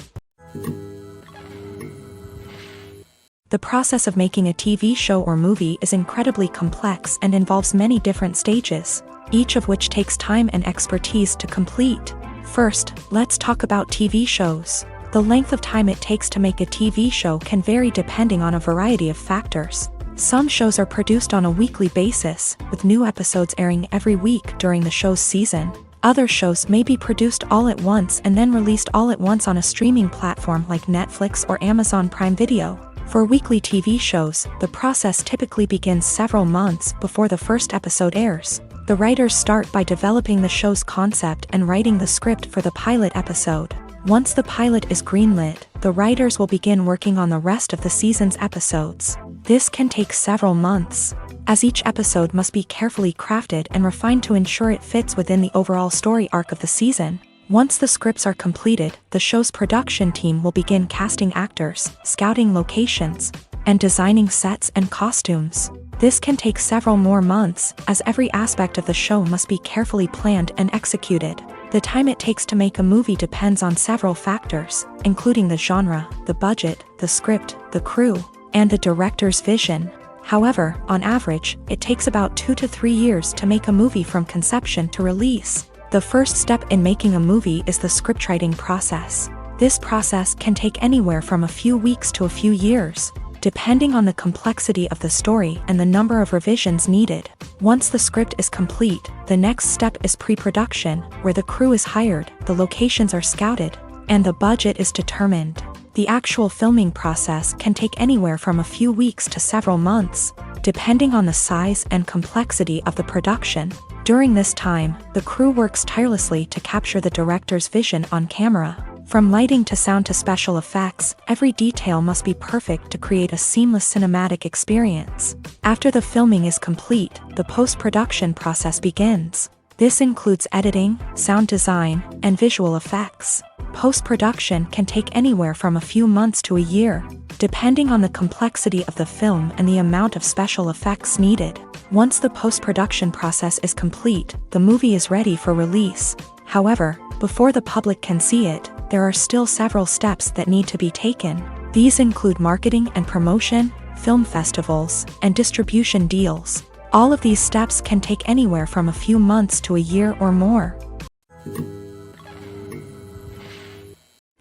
The process of making a TV show or movie is incredibly complex and involves many different stages, each of which takes time and expertise to complete. First, let's talk about TV shows. The length of time it takes to make a TV show can vary depending on a variety of factors. Some shows are produced on a weekly basis, with new episodes airing every week during the show's season. Other shows may be produced all at once and then released all at once on a streaming platform like Netflix or Amazon Prime Video. For weekly TV shows, the process typically begins several months before the first episode airs. The writers start by developing the show's concept and writing the script for the pilot episode. Once the pilot is greenlit, the writers will begin working on the rest of the season's episodes. This can take several months, as each episode must be carefully crafted and refined to ensure it fits within the overall story arc of the season. Once the scripts are completed, the show's production team will begin casting actors, scouting locations, and designing sets and costumes. This can take several more months, as every aspect of the show must be carefully planned and executed. The time it takes to make a movie depends on several factors, including the genre, the budget, the script, the crew, and the director's vision. However, on average, it takes about 2 to 3 years to make a movie from conception to release. The first step in making a movie is the scriptwriting process. This process can take anywhere from a few weeks to a few years, depending on the complexity of the story and the number of revisions needed. Once the script is complete, the next step is pre-production, where the crew is hired, the locations are scouted, and the budget is determined. The actual filming process can take anywhere from a few weeks to several months, depending on the size and complexity of the production. During this time, the crew works tirelessly to capture the director's vision on camera. From lighting to sound to special effects, every detail must be perfect to create a seamless cinematic experience. After the filming is complete, the post-production process begins. This includes editing, sound design, and visual effects. Post-production can take anywhere from a few months to a year, depending on the complexity of the film and the amount of special effects needed. Once the post-production process is complete, the movie is ready for release. However, before the public can see it, there are still several steps that need to be taken. These include marketing and promotion, film festivals, and distribution deals. All of these steps can take anywhere from a few months to a year or more.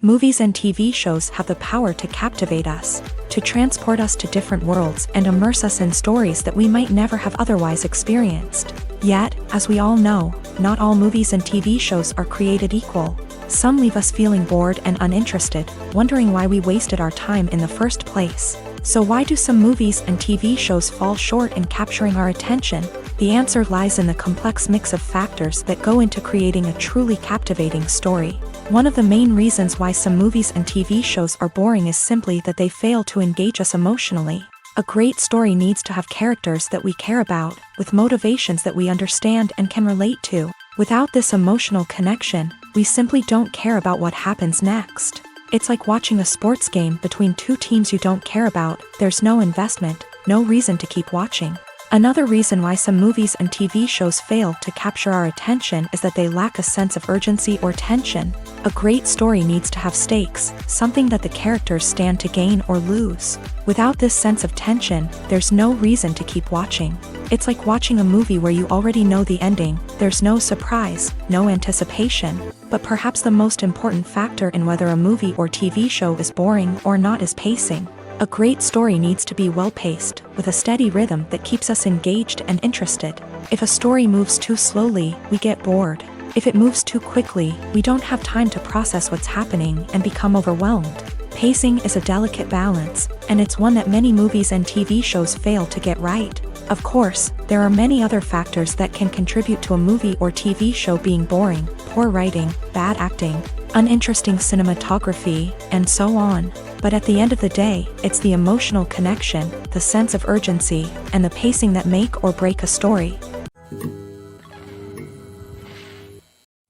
Movies and TV shows have the power to captivate us, to transport us to different worlds and immerse us in stories that we might never have otherwise experienced. Yet, as we all know, not all movies and TV shows are created equal. Some leave us feeling bored and uninterested, wondering why we wasted our time in the first place. So why do some movies and TV shows fall short in capturing our attention? The answer lies in the complex mix of factors that go into creating a truly captivating story. One of the main reasons why some movies and TV shows are boring is simply that they fail to engage us emotionally. A great story needs to have characters that we care about, with motivations that we understand and can relate to. Without this emotional connection, we simply don't care about what happens next. It's like watching a sports game between two teams you don't care about. There's no investment, no reason to keep watching. Another reason why some movies and TV shows fail to capture our attention is that they lack a sense of urgency or tension. A great story needs to have stakes, something that the characters stand to gain or lose. Without this sense of tension, there's no reason to keep watching. It's like watching a movie where you already know the ending. There's no surprise, no anticipation. But perhaps the most important factor in whether a movie or TV show is boring or not is pacing. A great story needs to be well-paced, with a steady rhythm that keeps us engaged and interested. If a story moves too slowly, we get bored. If it moves too quickly, we don't have time to process what's happening and become overwhelmed. Pacing is a delicate balance, and it's one that many movies and TV shows fail to get right. Of course, there are many other factors that can contribute to a movie or TV show being boring: poor writing, bad acting, uninteresting cinematography, and so on. But at the end of the day, it's the emotional connection, the sense of urgency, and the pacing that make or break a story.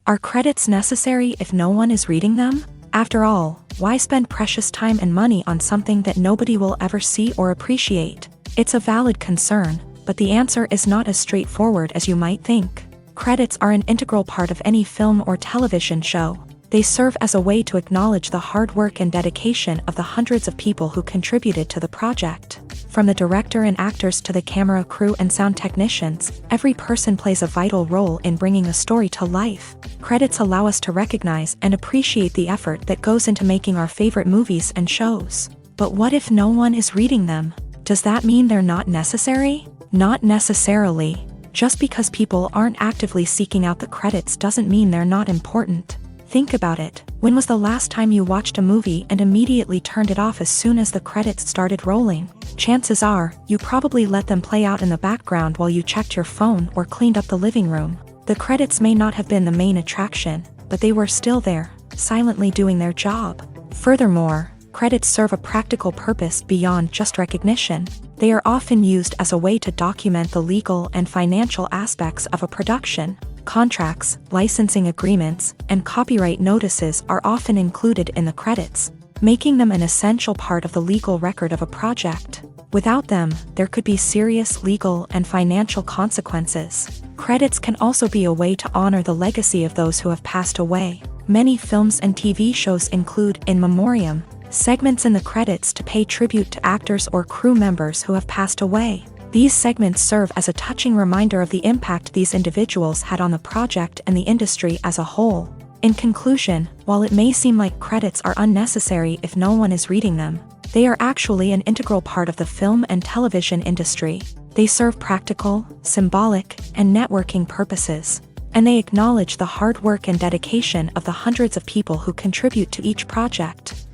Are credits necessary if no one is reading them? After all, why spend precious time and money on something that nobody will ever see or appreciate? It's a valid concern, but the answer is not as straightforward as you might think. Credits are an integral part of any film or television show. They serve as a way to acknowledge the hard work and dedication of the hundreds of people who contributed to the project. From the director and actors to the camera crew and sound technicians, every person plays a vital role in bringing a story to life. Credits allow us to recognize and appreciate the effort that goes into making our favorite movies and shows. But what if no one is reading them? Does that mean they're not necessary? Not necessarily. Just because people aren't actively seeking out the credits doesn't mean they're not important. Think about it. When was the last time you watched a movie and immediately turned it off as soon as the credits started rolling? Chances are, you probably let them play out in the background while you checked your phone or cleaned up the living room. The credits may not have been the main attraction, but they were still there, silently doing their job. Furthermore, credits serve a practical purpose beyond just recognition. They are often used as a way to document the legal and financial aspects of a production. Contracts, licensing agreements, and copyright notices are often included in the credits, making them an essential part of the legal record of a project. Without them, there could be serious legal and financial consequences. Credits can also be a way to honor the legacy of those who have passed away. Many films and TV shows include in memoriam Segments in the credits to pay tribute to actors or crew members who have passed away. These segments serve as a touching reminder of the impact these individuals had on the project and the industry as a whole. In conclusion, while it may seem like credits are unnecessary if no one is reading them, they are actually an integral part of the film and television industry. They serve practical, symbolic, and networking purposes, and they acknowledge the hard work and dedication of the hundreds of people who contribute to each project.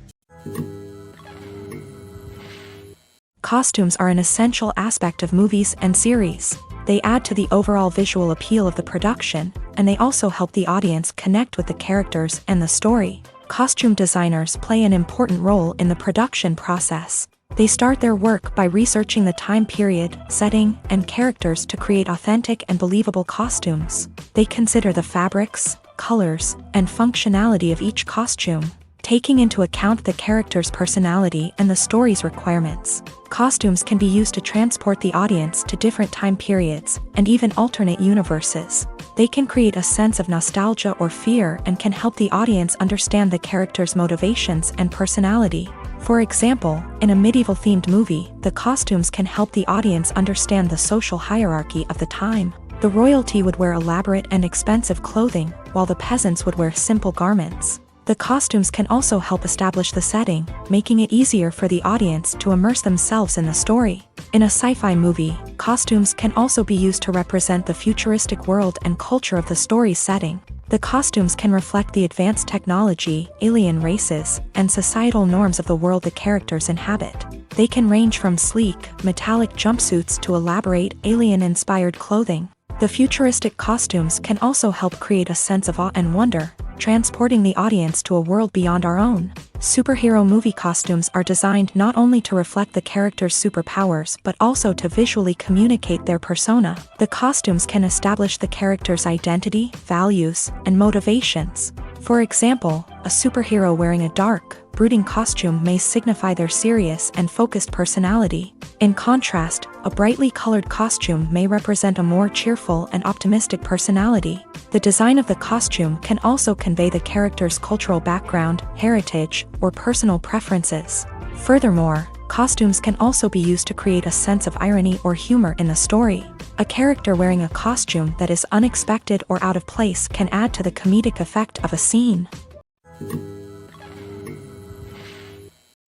Costumes are an essential aspect of movies and series. They add to the overall visual appeal of the production, and they also help the audience connect with the characters and the story. Costume designers play an important role in the production process. They start their work by researching the time period, setting, and characters to create authentic and believable costumes. They consider the fabrics, colors, and functionality of each costume, taking into account the character's personality and the story's requirements. Costumes can be used to transport the audience to different time periods and even alternate universes. They can create a sense of nostalgia or fear and can help the audience understand the character's motivations and personality. For example, in a medieval-themed movie, the costumes can help the audience understand the social hierarchy of the time. The royalty would wear elaborate and expensive clothing, while the peasants would wear simple garments. The costumes can also help establish the setting, making it easier for the audience to immerse themselves in the story. In a sci-fi movie, costumes can also be used to represent the futuristic world and culture of the story's setting. The costumes can reflect the advanced technology, alien races, and societal norms of the world the characters inhabit. They can range from sleek, metallic jumpsuits to elaborate, alien-inspired clothing. The futuristic costumes can also help create a sense of awe and wonder, transporting the audience to a world beyond our own. Superhero movie costumes are designed not only to reflect the character's superpowers but also to visually communicate their persona. The costumes can establish the character's identity, values, and motivations. For example, a superhero wearing a dark, brooding costume may signify their serious and focused personality. In contrast, a brightly colored costume may represent a more cheerful and optimistic personality. The design of the costume can also convey the character's cultural background, heritage, or personal preferences. Furthermore, costumes can also be used to create a sense of irony or humor in the story. A character wearing a costume that is unexpected or out of place can add to the comedic effect of a scene.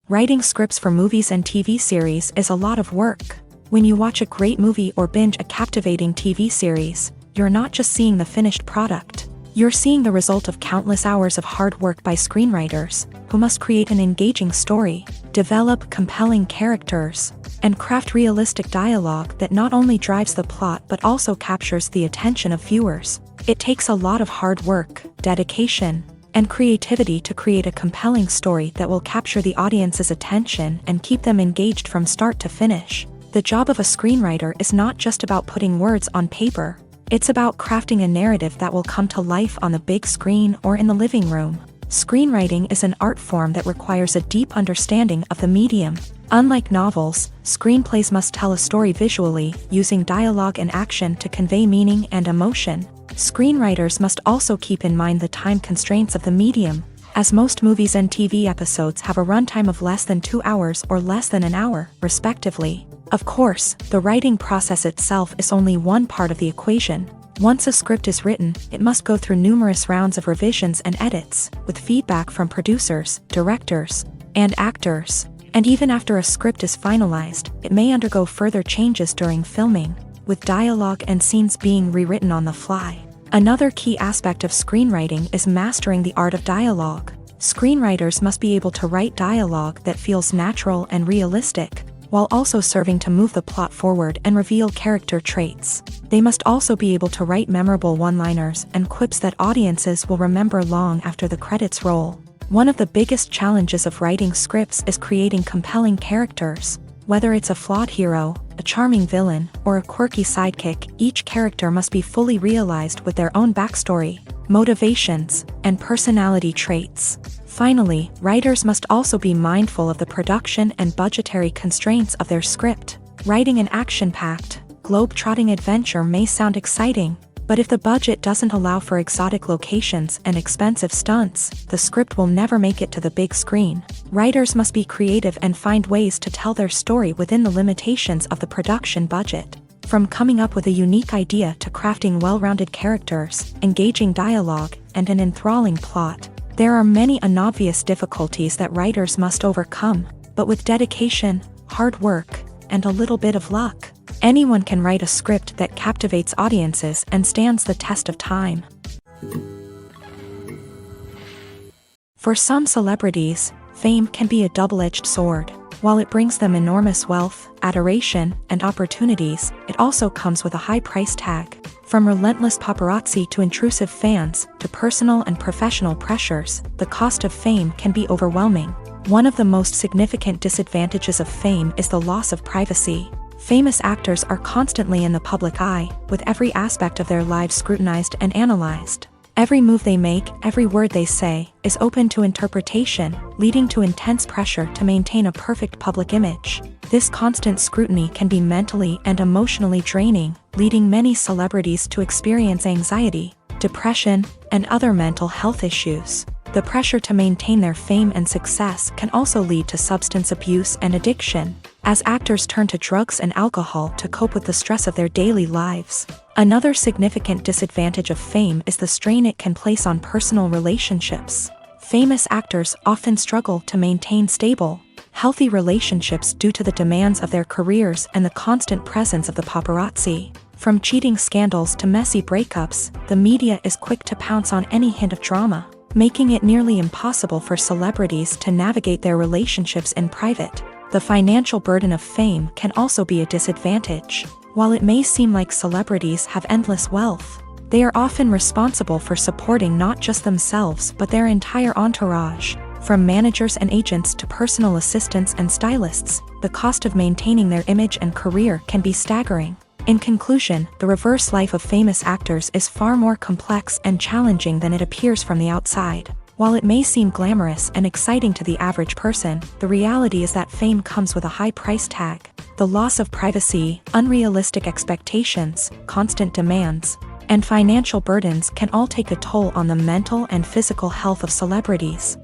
Writing scripts for movies and TV series is a lot of work. When you watch a great movie or binge a captivating TV series, you're not just seeing the finished product. You're seeing the result of countless hours of hard work by screenwriters, who must create an engaging story, develop compelling characters, and craft realistic dialogue that not only drives the plot but also captures the attention of viewers. It takes a lot of hard work, dedication, and creativity to create a compelling story that will capture the audience's attention and keep them engaged from start to finish. The job of a screenwriter is not just about putting words on paper. It's about crafting a narrative that will come to life on the big screen or in the living room. Screenwriting is an art form that requires a deep understanding of the medium. Unlike novels, screenplays must tell a story visually, using dialogue and action to convey meaning and emotion. Screenwriters must also keep in mind the time constraints of the medium, as most movies and TV episodes have a runtime of less than 2 hours or less than an hour, respectively. Of course, the writing process itself is only one part of the equation. Once a script is written, it must go through numerous rounds of revisions and edits, with feedback from producers, directors, and actors. And even after a script is finalized, it may undergo further changes during filming, with dialogue and scenes being rewritten on the fly. Another key aspect of screenwriting is mastering the art of dialogue. Screenwriters must be able to write dialogue that feels natural and realistic, while also serving to move the plot forward and reveal character traits. They must also be able to write memorable one-liners and quips that audiences will remember long after the credits roll. One of the biggest challenges of writing scripts is creating compelling characters. Whether it's a flawed hero, a charming villain, or a quirky sidekick, each character must be fully realized with their own backstory, motivations, and personality traits. Finally, writers must also be mindful of the production and budgetary constraints of their script. Writing an action-packed, globe-trotting adventure may sound exciting, But if the budget doesn't allow for exotic locations and expensive stunts, the script will never make it to the big screen. Writers must be creative and find ways to tell their story within the limitations of the production budget. From coming up with a unique idea to crafting well-rounded characters, engaging dialogue, and an enthralling plot, there are many unobvious difficulties that writers must overcome, but with dedication, hard work, and a little bit of luck, anyone can write a script that captivates audiences and stands the test of time. For some celebrities, fame can be a double-edged sword. While it brings them enormous wealth, adoration, and opportunities, it also comes with a high price tag. From relentless paparazzi to intrusive fans, to personal and professional pressures, the cost of fame can be overwhelming. One of the most significant disadvantages of fame is the loss of privacy. Famous actors are constantly in the public eye, with every aspect of their lives scrutinized and analyzed. Every move they make, every word they say, is open to interpretation, leading to intense pressure to maintain a perfect public image. This constant scrutiny can be mentally and emotionally draining, leading many celebrities to experience anxiety, depression, and other mental health issues. The pressure to maintain their fame and success can also lead to substance abuse and addiction, as actors turn to drugs and alcohol to cope with the stress of their daily lives. Another significant disadvantage of fame is the strain it can place on personal relationships. Famous actors often struggle to maintain stable, healthy relationships due to the demands of their careers and the constant presence of the paparazzi. From cheating scandals to messy breakups, the media is quick to pounce on any hint of drama, making it nearly impossible for celebrities to navigate their relationships in private. The financial burden of fame can also be a disadvantage. While it may seem like celebrities have endless wealth, they are often responsible for supporting not just themselves but their entire entourage. From managers and agents to personal assistants and stylists, the cost of maintaining their image and career can be staggering. In conclusion, the reverse life of famous actors is far more complex and challenging than it appears from the outside. While it may seem glamorous and exciting to the average person, the reality is that fame comes with a high price tag. The loss of privacy, unrealistic expectations, constant demands, and financial burdens can all take a toll on the mental and physical health of celebrities.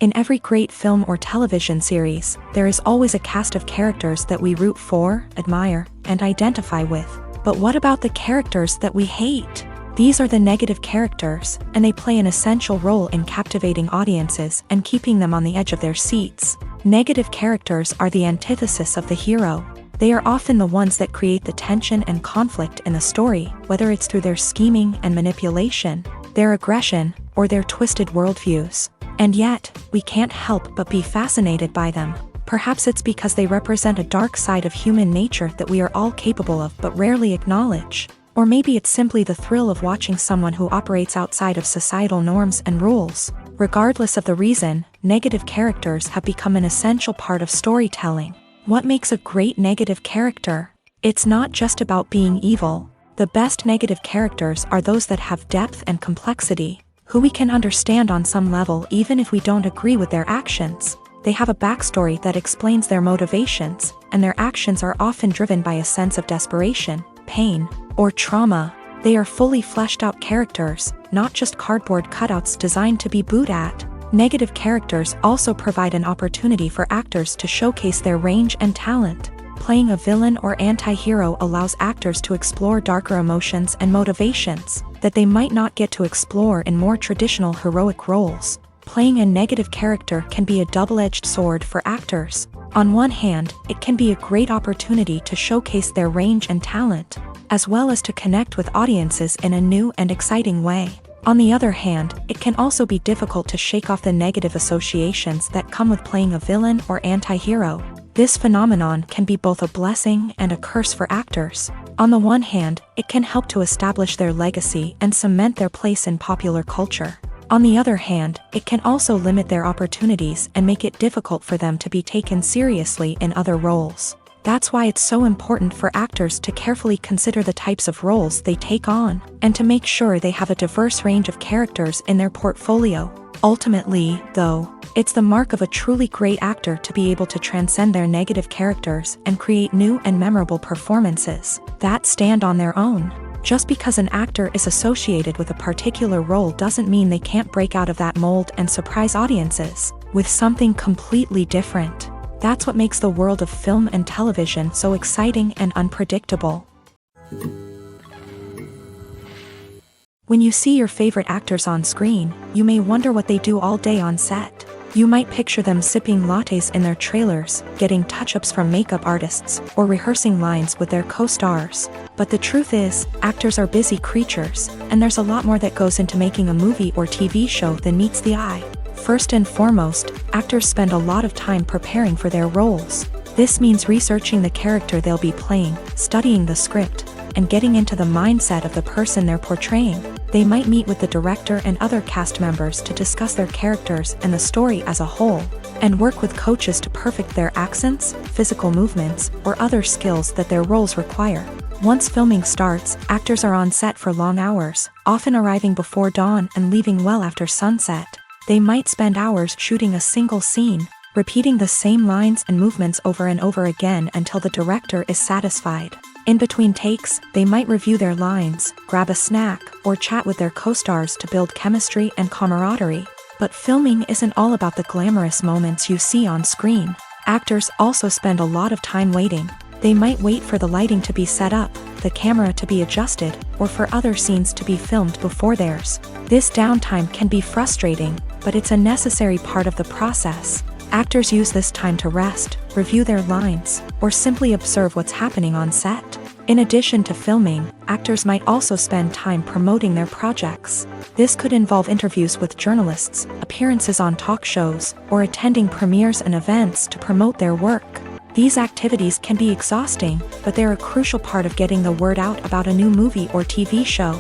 In every great film or television series, there is always a cast of characters that we root for, admire, and identify with. But what about the characters that we hate? These are the negative characters, and they play an essential role in captivating audiences and keeping them on the edge of their seats. Negative characters are the antithesis of the hero. They are often the ones that create the tension and conflict in the story, whether it's through their scheming and manipulation, their aggression, or their twisted worldviews. And yet, we can't help but be fascinated by them. Perhaps it's because they represent a dark side of human nature that we are all capable of but rarely acknowledge. Or maybe it's simply the thrill of watching someone who operates outside of societal norms and rules. Regardless of the reason, negative characters have become an essential part of storytelling. What makes a great negative character? It's not just about being evil. The best negative characters are those that have depth and complexity, who we can understand on some level even if we don't agree with their actions. They have a backstory that explains their motivations, and their actions are often driven by a sense of desperation, pain, or trauma. They are fully fleshed out characters, not just cardboard cutouts designed to be booed at. Negative characters also provide an opportunity for actors to showcase their range and talent. Playing a villain or anti-hero allows actors to explore darker emotions and motivations that they might not get to explore in more traditional heroic roles. Playing a negative character can be a double-edged sword for actors. On one hand, it can be a great opportunity to showcase their range and talent, as well as to connect with audiences in a new and exciting way. On the other hand, it can also be difficult to shake off the negative associations that come with playing a villain or anti-hero. This phenomenon can be both a blessing and a curse for actors. On the one hand, it can help to establish their legacy and cement their place in popular culture. On the other hand, it can also limit their opportunities and make it difficult for them to be taken seriously in other roles. That's why it's so important for actors to carefully consider the types of roles they take on, and to make sure they have a diverse range of characters in their portfolio. Ultimately, though, It's the mark of a truly great actor to be able to transcend their negative characters and create new and memorable performances that stand on their own. Just because an actor is associated with a particular role doesn't mean they can't break out of that mold and surprise audiences with something completely different. That's what makes the world of film and television so exciting and unpredictable. When you see your favorite actors on screen, you may wonder what they do all day on set. You might picture them sipping lattes in their trailers, getting touch-ups from makeup artists, or rehearsing lines with their co-stars. But the truth is, actors are busy creatures, and there's a lot more that goes into making a movie or TV show than meets the eye. First and foremost, actors spend a lot of time preparing for their roles. This means researching the character they'll be playing, studying the script, and getting into the mindset of the person they're portraying. They might meet with the director and other cast members to discuss their characters and the story as a whole, and work with coaches to perfect their accents, physical movements, or other skills that their roles require. Once filming starts, actors are on set for long hours, often arriving before dawn and leaving well after sunset. They might spend hours shooting a single scene, repeating the same lines and movements over and over again until the director is satisfied. In between takes, they might review their lines, grab a snack, or chat with their co-stars to build chemistry and camaraderie. But filming isn't all about the glamorous moments you see on screen. Actors also spend a lot of time waiting. They might wait for the lighting to be set up, the camera to be adjusted, or for other scenes to be filmed before theirs. This downtime can be frustrating, but it's a necessary part of the process. Actors use this time to rest, review their lines, or simply observe what's happening on set. In addition to filming, actors might also spend time promoting their projects. This could involve interviews with journalists, appearances on talk shows, or attending premieres and events to promote their work. These activities can be exhausting, but they're a crucial part of getting the word out about a new movie or TV show.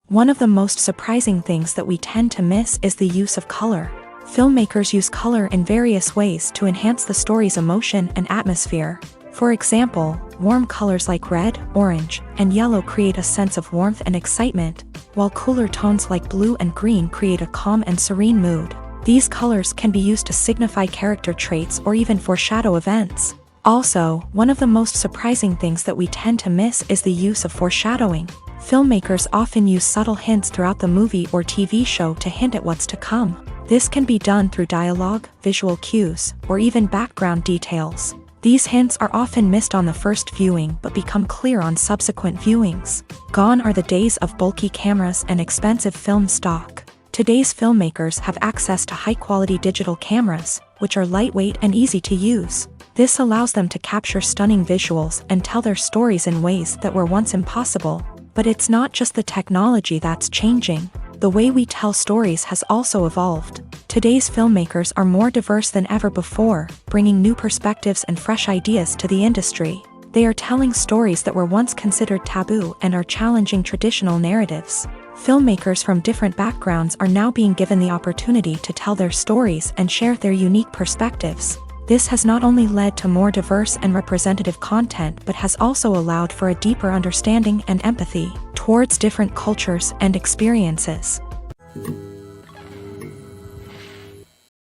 One of the most surprising things that we tend to miss is the use of color. Filmmakers use color in various ways to enhance the story's emotion and atmosphere. For example, warm colors like red, orange, and yellow create a sense of warmth and excitement, while cooler tones like blue and green create a calm and serene mood. These colors can be used to signify character traits or even foreshadow events. Also, one of the most surprising things that we tend to miss is the use of foreshadowing. Filmmakers often use subtle hints throughout the movie or TV show to hint at what's to come. This can be done through dialogue, visual cues, or even background details. These hints are often missed on the first viewing but become clear on subsequent viewings. Gone are the days of bulky cameras and expensive film stock. Today's filmmakers have access to high-quality digital cameras, which are lightweight and easy to use. This allows them to capture stunning visuals and tell their stories in ways that were once impossible. But it's not just the technology that's changing. The way we tell stories has also evolved. Today's filmmakers are more diverse than ever before, bringing new perspectives and fresh ideas to the industry. They are telling stories that were once considered taboo and are challenging traditional narratives. Filmmakers from different backgrounds are now being given the opportunity to tell their stories and share their unique perspectives. This has not only led to more diverse and representative content but has also allowed for a deeper understanding and empathy towards different cultures and experiences.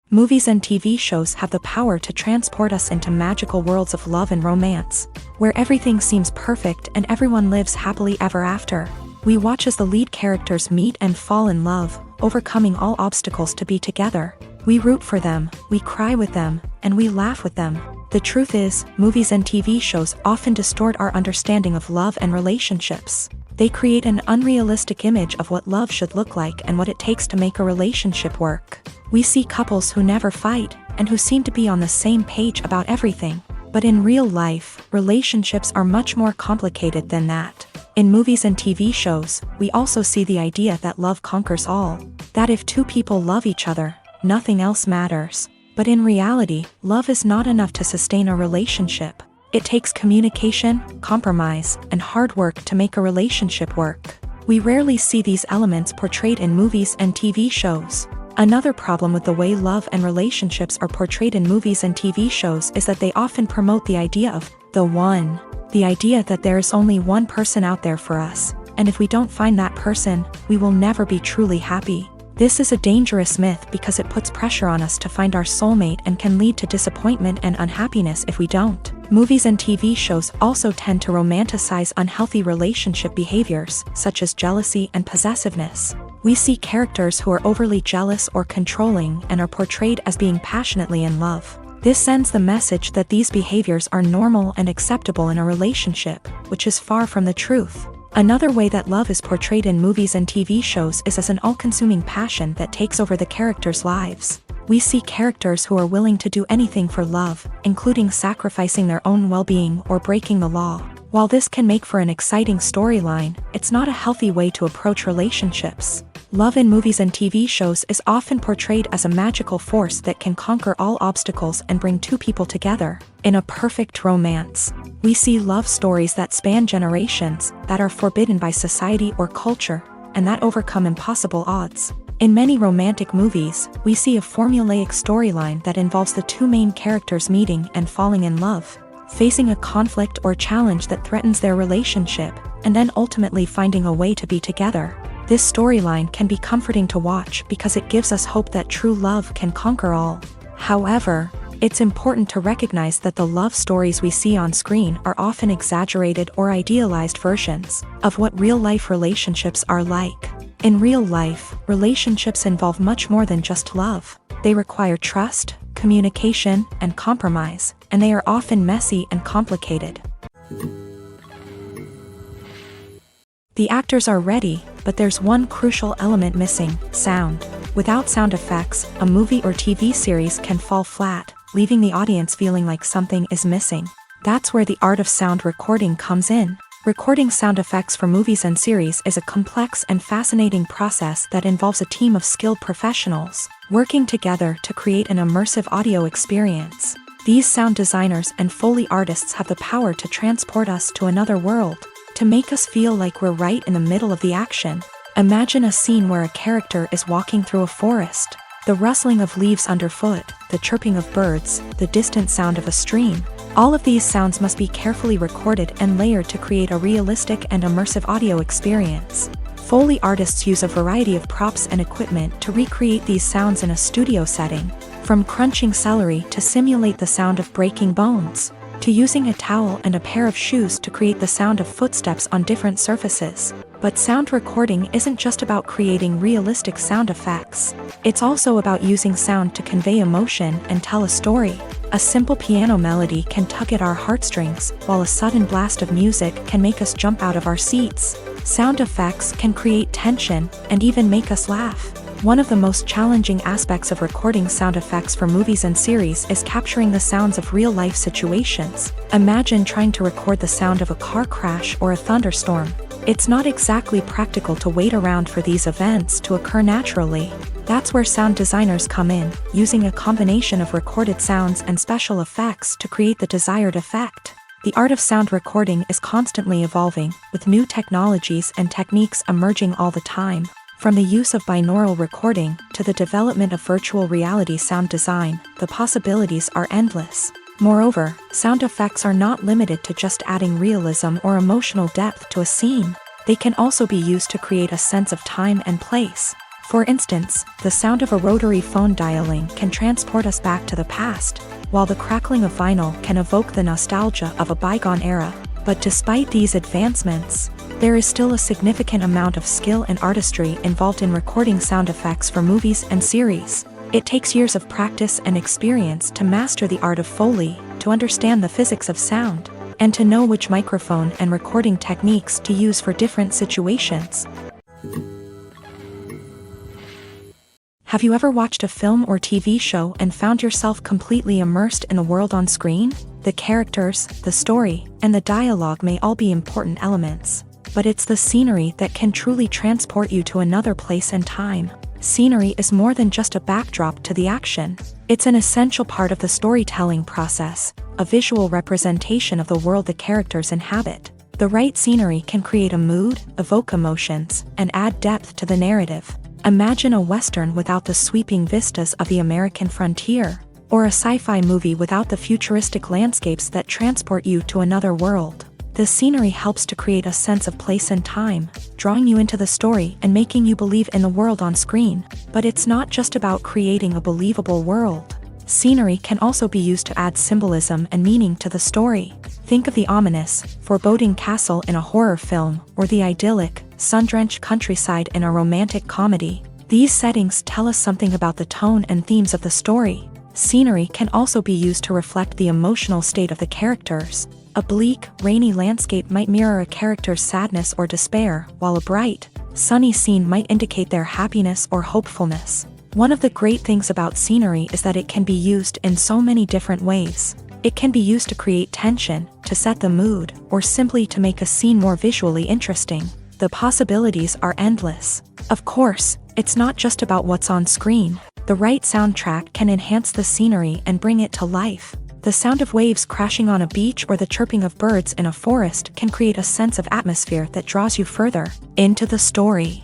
Movies and TV shows have the power to transport us into magical worlds of love and romance, where everything seems perfect and everyone lives happily ever after. We watch as the lead characters meet and fall in love, overcoming all obstacles to be together. We root for them, we cry with them, and we laugh with them. The truth is, movies and TV shows often distort our understanding of love and relationships. They create an unrealistic image of what love should look like and what it takes to make a relationship work. We see couples who never fight, and who seem to be on the same page about everything. But in real life, relationships are much more complicated than that. In movies and TV shows, we also see the idea that love conquers all. That if two people love each other, nothing else matters. But in reality, love is not enough to sustain a relationship. It takes communication, compromise, and hard work to make a relationship work. We rarely see these elements portrayed in movies and TV shows. Another problem with the way love and relationships are portrayed in movies and TV shows is that they often promote the idea of the one. The idea that there is only one person out there for us, and if we don't find that person, we will never be truly happy. This is a dangerous myth because it puts pressure on us to find our soulmate and can lead to disappointment and unhappiness if we don't. Movies and TV shows also tend to romanticize unhealthy relationship behaviors, such as jealousy and possessiveness. We see characters who are overly jealous or controlling and are portrayed as being passionately in love. This sends the message that these behaviors are normal and acceptable in a relationship, which is far from the truth. Another way that love is portrayed in movies and TV shows is as an all-consuming passion that takes over the characters' lives. We see characters who are willing to do anything for love, including sacrificing their own well-being or breaking the law. While this can make for an exciting storyline, it's not a healthy way to approach relationships. Love in movies and TV shows is often portrayed as a magical force that can conquer all obstacles and bring two people together. In a perfect romance, we see love stories that span generations, that are forbidden by society or culture, and that overcome impossible odds. In many romantic movies, we see a formulaic storyline that involves the two main characters meeting and falling in love, facing a conflict or challenge that threatens their relationship, and then ultimately finding a way to be together. This storyline can be comforting to watch because it gives us hope that true love can conquer all. However, it's important to recognize that the love stories we see on screen are often exaggerated or idealized versions of what real-life relationships are like. In real life, relationships involve much more than just love. They require trust, communication, and compromise, and they are often messy and complicated. The actors are ready, but there's one crucial element missing: sound. Without sound effects, a movie or TV series can fall flat, leaving the audience feeling like something is missing. That's where the art of sound recording comes in. Recording sound effects for movies and series is a complex and fascinating process that involves a team of skilled professionals working together to create an immersive audio experience. These sound designers and Foley artists have the power to transport us to another world, to make us feel like we're right in the middle of the action. Imagine a scene where a character is walking through a forest. The rustling of leaves underfoot, the chirping of birds, the distant sound of a stream. All of these sounds must be carefully recorded and layered to create a realistic and immersive audio experience. Foley artists use a variety of props and equipment to recreate these sounds in a studio setting, from crunching celery to simulate the sound of breaking bones, to using a towel and a pair of shoes to create the sound of footsteps on different surfaces. But sound recording isn't just about creating realistic sound effects. It's also about using sound to convey emotion and tell a story. A simple piano melody can tug at our heartstrings, while a sudden blast of music can make us jump out of our seats. Sound effects can create tension and even make us laugh. One of the most challenging aspects of recording sound effects for movies and series is capturing the sounds of real-life situations. Imagine trying to record the sound of a car crash or a thunderstorm. It's not exactly practical to wait around for these events to occur naturally. That's where sound designers come in, using a combination of recorded sounds and special effects to create the desired effect. The art of sound recording is constantly evolving, with new technologies and techniques emerging all the time. From the use of binaural recording to the development of virtual reality sound design, the possibilities are endless. Moreover, sound effects are not limited to just adding realism or emotional depth to a scene. They can also be used to create a sense of time and place. For instance, the sound of a rotary phone dialing can transport us back to the past, while the crackling of vinyl can evoke the nostalgia of a bygone era. But despite these advancements, there is still a significant amount of skill and artistry involved in recording sound effects for movies and series. It takes years of practice and experience to master the art of Foley, to understand the physics of sound, and to know which microphone and recording techniques to use for different situations. Have you ever watched a film or TV show and found yourself completely immersed in the world on screen? The characters, the story, and the dialogue may all be important elements, but it's the scenery that can truly transport you to another place and time. Scenery is more than just a backdrop to the action. It's an essential part of the storytelling process, a visual representation of the world the characters inhabit. The right scenery can create a mood, evoke emotions, and add depth to the narrative. Imagine a Western without the sweeping vistas of the American frontier, or a sci-fi movie without the futuristic landscapes that transport you to another world. The scenery helps to create a sense of place and time, drawing you into the story and making you believe in the world on screen. But it's not just about creating a believable world. Scenery can also be used to add symbolism and meaning to the story. Think of the ominous, foreboding castle in a horror film, or the idyllic, sun-drenched countryside in a romantic comedy. These settings tell us something about the tone and themes of the story. Scenery can also be used to reflect the emotional state of the characters. A bleak, rainy landscape might mirror a character's sadness or despair, while a bright, sunny scene might indicate their happiness or hopefulness. One of the great things about scenery is that it can be used in so many different ways. It can be used to create tension, to set the mood, or simply to make a scene more visually interesting. The possibilities are endless. Of course, it's not just about what's on screen. The right soundtrack can enhance the scenery and bring it to life. The sound of waves crashing on a beach or the chirping of birds in a forest can create a sense of atmosphere that draws you further into the story.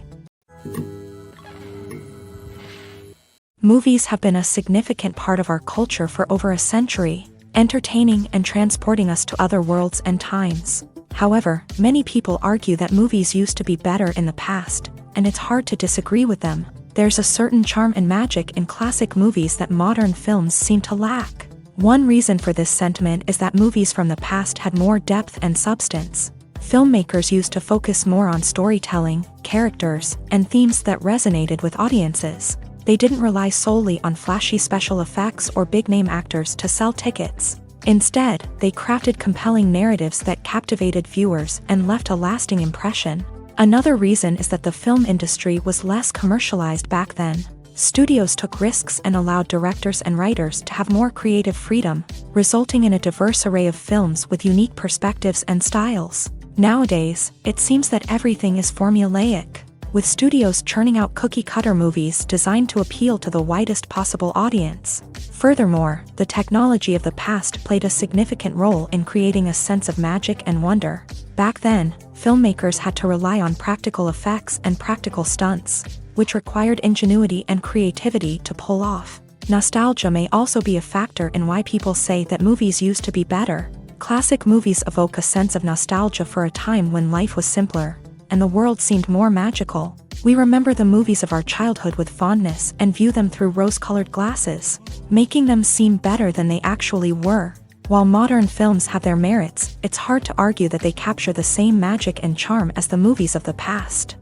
Movies have been a significant part of our culture for over a century, entertaining and transporting us to other worlds and times. However, many people argue that movies used to be better in the past, and it's hard to disagree with them. There's a certain charm and magic in classic movies that modern films seem to lack. One reason for this sentiment is that movies from the past had more depth and substance. Filmmakers used to focus more on storytelling, characters, and themes that resonated with audiences. They didn't rely solely on flashy special effects or big-name actors to sell tickets. Instead, they crafted compelling narratives that captivated viewers and left a lasting impression. Another reason is that the film industry was less commercialized back then. Studios took risks and allowed directors and writers to have more creative freedom, resulting in a diverse array of films with unique perspectives and styles. Nowadays, it seems that everything is formulaic, with studios churning out cookie-cutter movies designed to appeal to the widest possible audience. Furthermore, the technology of the past played a significant role in creating a sense of magic and wonder. Back then, filmmakers had to rely on practical effects and practical stunts, which required ingenuity and creativity to pull off. Nostalgia may also be a factor in why people say that movies used to be better. Classic movies evoke a sense of nostalgia for a time when life was simpler, and the world seemed more magical. We remember the movies of our childhood with fondness and view them through rose-colored glasses, making them seem better than they actually were. While modern films have their merits, it's hard to argue that they capture the same magic and charm as the movies of the past.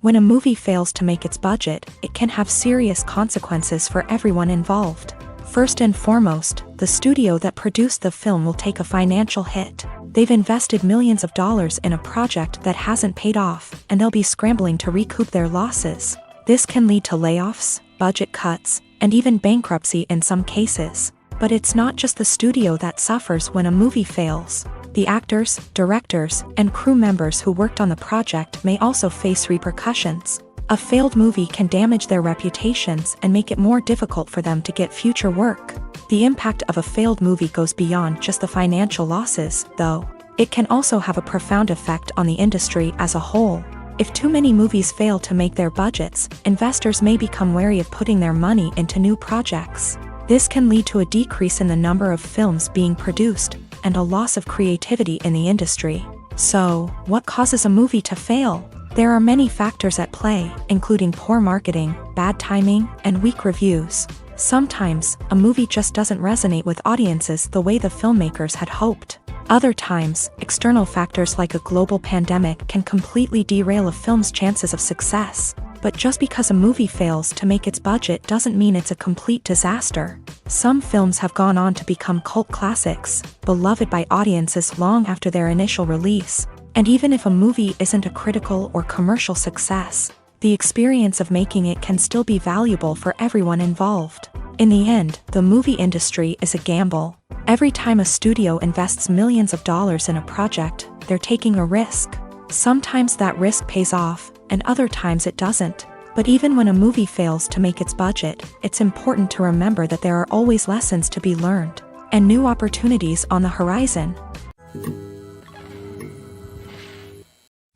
When a movie fails to make its budget, it can have serious consequences for everyone involved. First and foremost, the studio that produced the film will take a financial hit. They've invested millions of dollars in a project that hasn't paid off, and they'll be scrambling to recoup their losses. This can lead to layoffs, budget cuts, and even bankruptcy in some cases. But it's not just the studio that suffers when a movie fails. The actors, directors, and crew members who worked on the project may also face repercussions. A failed movie can damage their reputations and make it more difficult for them to get future work. The impact of a failed movie goes beyond just the financial losses, though. It can also have a profound effect on the industry as a whole. If too many movies fail to make their budgets, investors may become wary of putting their money into new projects. This can lead to a decrease in the number of films being produced, and a loss of creativity in the industry. So, what causes a movie to fail? There are many factors at play, including poor marketing, bad timing, and weak reviews. Sometimes, a movie just doesn't resonate with audiences the way the filmmakers had hoped. Other times, external factors like a global pandemic can completely derail a film's chances of success. But just because a movie fails to make its budget doesn't mean it's a complete disaster. Some films have gone on to become cult classics, beloved by audiences long after their initial release. And even if a movie isn't a critical or commercial success, the experience of making it can still be valuable for everyone involved. In the end, the movie industry is a gamble. Every time a studio invests millions of dollars in a project, they're taking a risk. Sometimes that risk pays off, and other times it doesn't. But even when a movie fails to make its budget, it's important to remember that there are always lessons to be learned, and new opportunities on the horizon.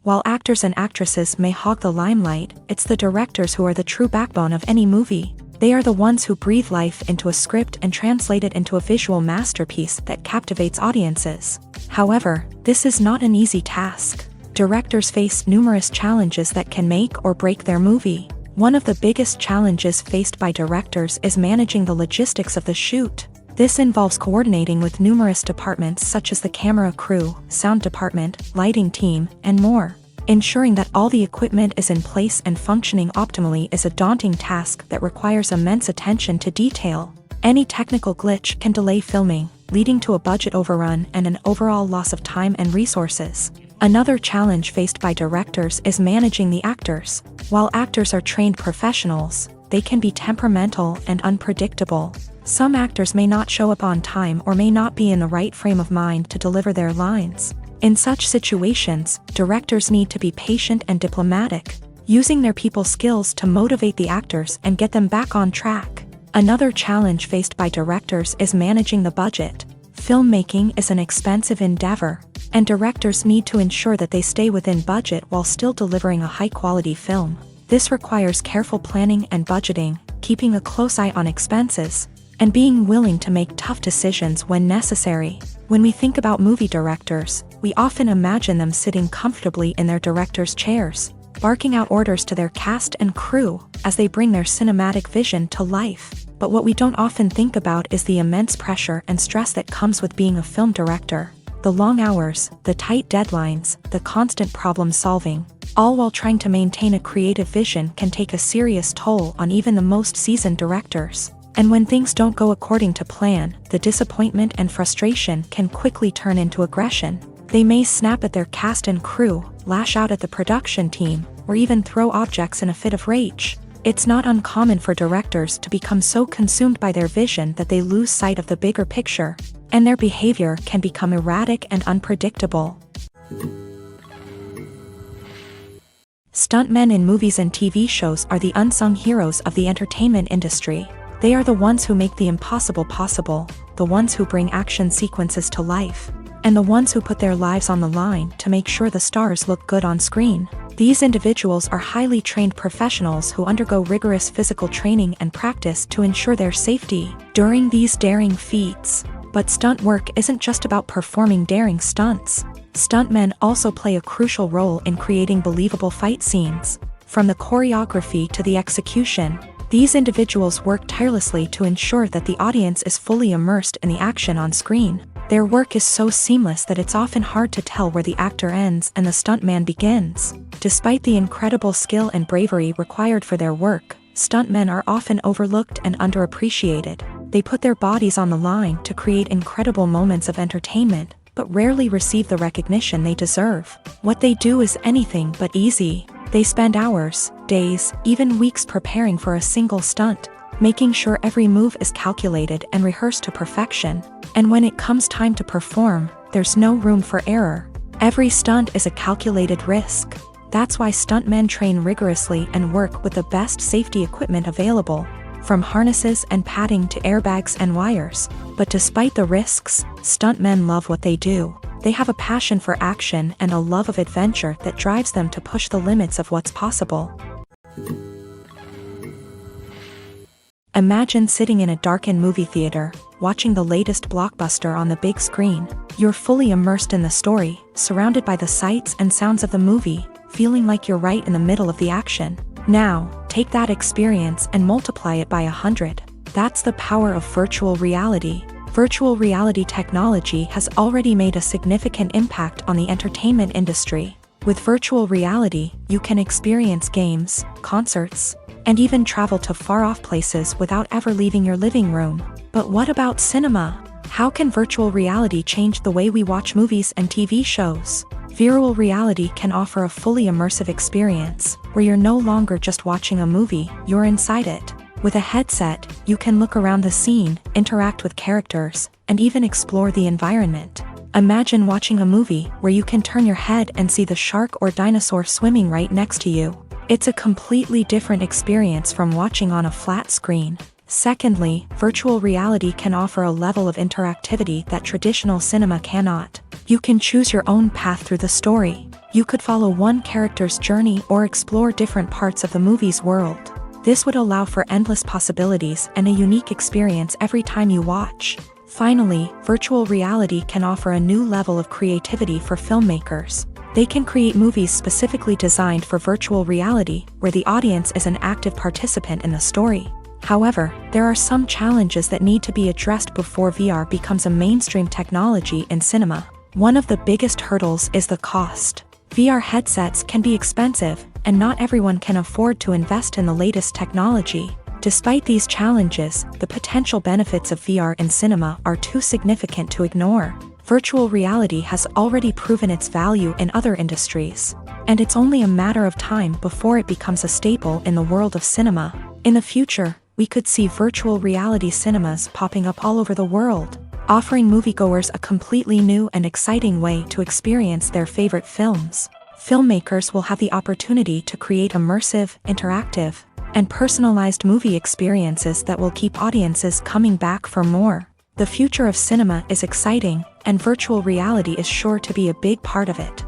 While actors and actresses may hog the limelight, it's the directors who are the true backbone of any movie. They are the ones who breathe life into a script and translate it into a visual masterpiece that captivates audiences. However, this is not an easy task. Directors face numerous challenges that can make or break their movie. One of the biggest challenges faced by directors is managing the logistics of the shoot. This involves coordinating with numerous departments such as the camera crew, sound department, lighting team, and more. Ensuring that all the equipment is in place and functioning optimally is a daunting task that requires immense attention to detail. Any technical glitch can delay filming, leading to a budget overrun and an overall loss of time and resources. Another challenge faced by directors is managing the actors. While actors are trained professionals, they can be temperamental and unpredictable. Some actors may not show up on time or may not be in the right frame of mind to deliver their lines. In such situations, directors need to be patient and diplomatic, using their people skills to motivate the actors and get them back on track. Another challenge faced by directors is managing the budget. Filmmaking is an expensive endeavor, and directors need to ensure that they stay within budget while still delivering a high-quality film. This requires careful planning and budgeting, keeping a close eye on expenses, and being willing to make tough decisions when necessary. When we think about movie directors, we often imagine them sitting comfortably in their director's chairs, barking out orders to their cast and crew as they bring their cinematic vision to life. But what we don't often think about is the immense pressure and stress that comes with being a film director. The long hours, the tight deadlines, the constant problem solving, all while trying to maintain a creative vision can take a serious toll on even the most seasoned directors. And when things don't go according to plan, the disappointment and frustration can quickly turn into aggression. They may snap at their cast and crew, lash out at the production team, or even throw objects in a fit of rage. It's not uncommon for directors to become so consumed by their vision that they lose sight of the bigger picture, and their behavior can become erratic and unpredictable. Stuntmen in movies and TV shows are the unsung heroes of the entertainment industry. They are the ones who make the impossible possible, the ones who bring action sequences to life, and the ones who put their lives on the line to make sure the stars look good on screen. These individuals are highly trained professionals who undergo rigorous physical training and practice to ensure their safety during these daring feats. But stunt work isn't just about performing daring stunts. Stuntmen also play a crucial role in creating believable fight scenes. From the choreography to the execution, these individuals work tirelessly to ensure that the audience is fully immersed in the action on screen. Their work is so seamless that it's often hard to tell where the actor ends and the stuntman begins. Despite the incredible skill and bravery required for their work, stuntmen are often overlooked and underappreciated. They put their bodies on the line to create incredible moments of entertainment, but rarely receive the recognition they deserve. What they do is anything but easy. They spend hours, days, even weeks preparing for a single stunt, making sure every move is calculated and rehearsed to perfection. And when it comes time to perform, there's no room for error. Every stunt is a calculated risk. That's why stuntmen train rigorously and work with the best safety equipment available, from harnesses and padding to airbags and wires. But despite the risks, stuntmen love what they do. They have a passion for action and a love of adventure that drives them to push the limits of what's possible. Imagine sitting in a darkened movie theater, watching the latest blockbuster on the big screen. You're fully immersed in the story, surrounded by the sights and sounds of the movie, feeling like you're right in the middle of the action. Now, take that experience and multiply it by 100. That's the power of virtual reality. Virtual reality technology has already made a significant impact on the entertainment industry. With virtual reality, you can experience games, concerts, and even travel to far-off places without ever leaving your living room. But what about cinema? How can virtual reality change the way we watch movies and TV shows? Virtual reality can offer a fully immersive experience, where you're no longer just watching a movie, you're inside it. With a headset, you can look around the scene, interact with characters, and even explore the environment. Imagine watching a movie where you can turn your head and see the shark or dinosaur swimming right next to you. It's a completely different experience from watching on a flat screen. Secondly, virtual reality can offer a level of interactivity that traditional cinema cannot. You can choose your own path through the story. You could follow one character's journey or explore different parts of the movie's world. This would allow for endless possibilities and a unique experience every time you watch. Finally, virtual reality can offer a new level of creativity for filmmakers. They can create movies specifically designed for virtual reality, where the audience is an active participant in the story. However, there are some challenges that need to be addressed before VR becomes a mainstream technology in cinema. One of the biggest hurdles is the cost. VR headsets can be expensive, and not everyone can afford to invest in the latest technology. Despite these challenges, the potential benefits of VR in cinema are too significant to ignore. Virtual reality has already proven its value in other industries, and it's only a matter of time before it becomes a staple in the world of cinema. In the future, we could see virtual reality cinemas popping up all over the world, offering moviegoers a completely new and exciting way to experience their favorite films. Filmmakers will have the opportunity to create immersive, interactive, and personalized movie experiences that will keep audiences coming back for more. The future of cinema is exciting, and virtual reality is sure to be a big part of it.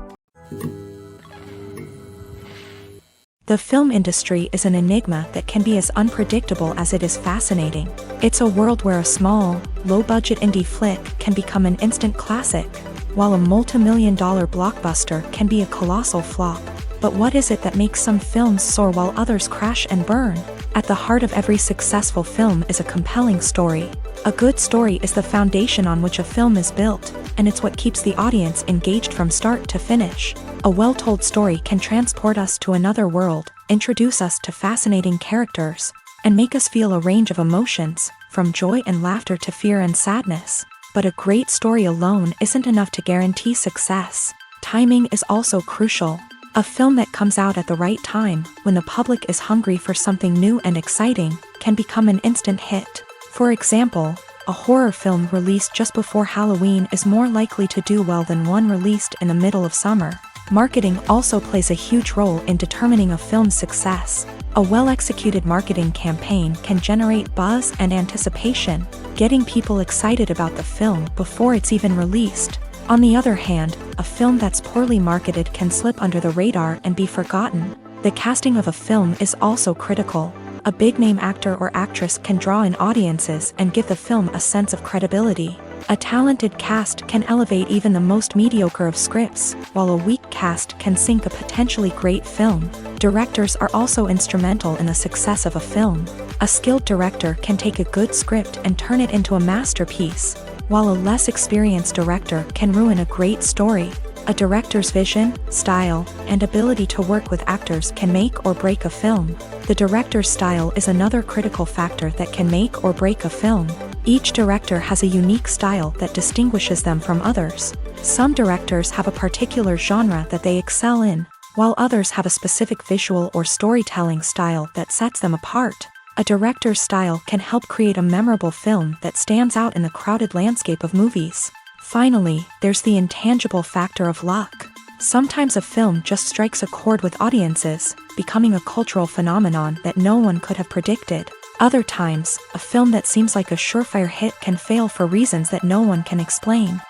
The film industry is an enigma that can be as unpredictable as it is fascinating. It's a world where a small, low-budget indie flick can become an instant classic, while a multi-million-dollar blockbuster can be a colossal flop. But what is it that makes some films soar while others crash and burn? At the heart of every successful film is a compelling story. A good story is the foundation on which a film is built, and it's what keeps the audience engaged from start to finish. A well-told story can transport us to another world, introduce us to fascinating characters, and make us feel a range of emotions, from joy and laughter to fear and sadness. But a great story alone isn't enough to guarantee success. Timing is also crucial. A film that comes out at the right time, when the public is hungry for something new and exciting, can become an instant hit. For example, a horror film released just before Halloween is more likely to do well than one released in the middle of summer. Marketing also plays a huge role in determining a film's success. A well-executed marketing campaign can generate buzz and anticipation, getting people excited about the film before it's even released. On the other hand, a film that's poorly marketed can slip under the radar and be forgotten. The casting of a film is also critical. A big-name actor or actress can draw in audiences and give the film a sense of credibility. A talented cast can elevate even the most mediocre of scripts, while a weak cast can sink a potentially great film. Directors are also instrumental in the success of a film. A skilled director can take a good script and turn it into a masterpiece, while a less experienced director can ruin a great story. A director's vision, style, and ability to work with actors can make or break a film. The director's style is another critical factor that can make or break a film. Each director has a unique style that distinguishes them from others. Some directors have a particular genre that they excel in, while others have a specific visual or storytelling style that sets them apart. A director's style can help create a memorable film that stands out in the crowded landscape of movies. Finally, there's the intangible factor of luck. Sometimes a film just strikes a chord with audiences, becoming a cultural phenomenon that no one could have predicted. Other times, a film that seems like a surefire hit can fail for reasons that no one can explain.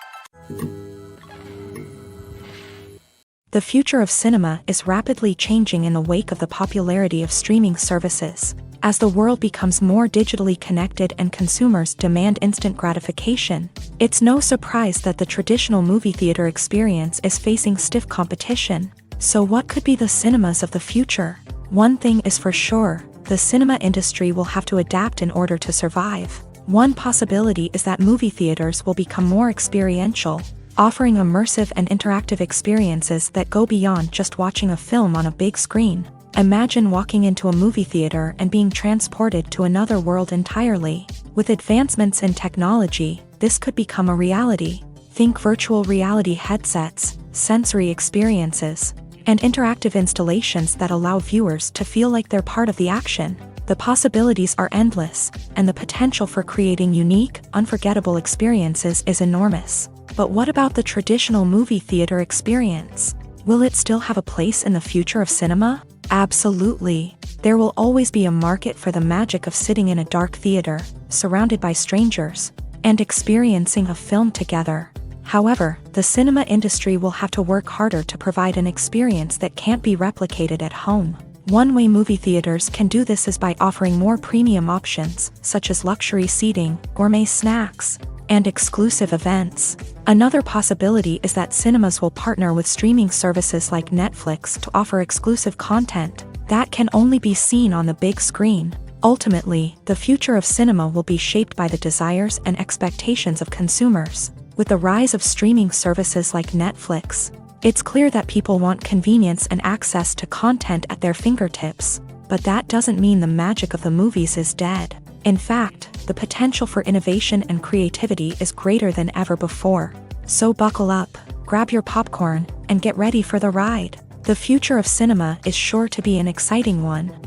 The future of cinema is rapidly changing in the wake of the popularity of streaming services. As the world becomes more digitally connected and consumers demand instant gratification, it's no surprise that the traditional movie theater experience is facing stiff competition. So what could be the cinemas of the future? One thing is for sure, the cinema industry will have to adapt in order to survive. One possibility is that movie theaters will become more experiential, offering immersive and interactive experiences that go beyond just watching a film on a big screen. Imagine walking into a movie theater and being transported to another world entirely. With advancements in technology, this could become a reality. Think virtual reality headsets, sensory experiences, and interactive installations that allow viewers to feel like they're part of the action. The possibilities are endless, and the potential for creating unique, unforgettable experiences is enormous. But what about the traditional movie theater experience? Will it still have a place in the future of cinema? Absolutely. There will always be a market for the magic of sitting in a dark theater, surrounded by strangers, and experiencing a film together. However, the cinema industry will have to work harder to provide an experience that can't be replicated at home. One way movie theaters can do this is by offering more premium options, such as luxury seating, gourmet snacks, and exclusive events. Another possibility is that cinemas will partner with streaming services like Netflix to offer exclusive content that can only be seen on the big screen. Ultimately, the future of cinema will be shaped by the desires and expectations of consumers. With the rise of streaming services like Netflix, it's clear that people want convenience and access to content at their fingertips. But that doesn't mean the magic of the movies is dead. In fact, the potential for innovation and creativity is greater than ever before. So buckle up, grab your popcorn, and get ready for the ride. The future of cinema is sure to be an exciting one.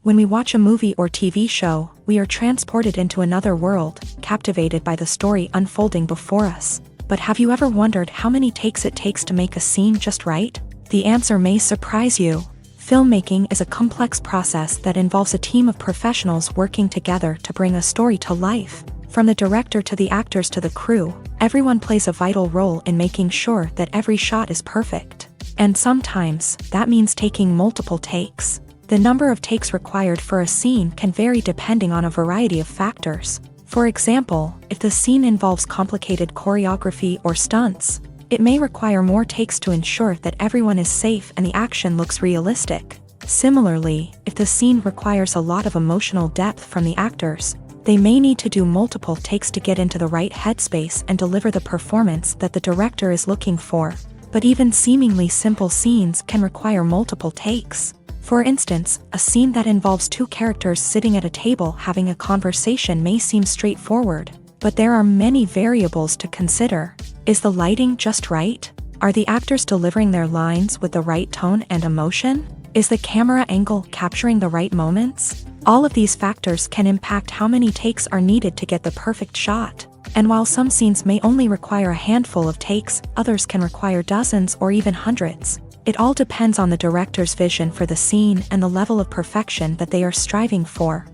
When we watch a movie or TV show, we are transported into another world, captivated by the story unfolding before us. But have you ever wondered how many takes it takes to make a scene just right? The answer may surprise you. Filmmaking is a complex process that involves a team of professionals working together to bring a story to life. From the director to the actors to the crew, everyone plays a vital role in making sure that every shot is perfect. And sometimes, that means taking multiple takes. The number of takes required for a scene can vary depending on a variety of factors. For example, if the scene involves complicated choreography or stunts, it may require more takes to ensure that everyone is safe and the action looks realistic. Similarly, if the scene requires a lot of emotional depth from the actors, they may need to do multiple takes to get into the right headspace and deliver the performance that the director is looking for. But even seemingly simple scenes can require multiple takes. For instance, a scene that involves two characters sitting at a table having a conversation may seem straightforward, but there are many variables to consider. Is the lighting just right? Are the actors delivering their lines with the right tone and emotion? Is the camera angle capturing the right moments? All of these factors can impact how many takes are needed to get the perfect shot. And while some scenes may only require a handful of takes, others can require dozens or even hundreds. It all depends on the director's vision for the scene and the level of perfection that they are striving for.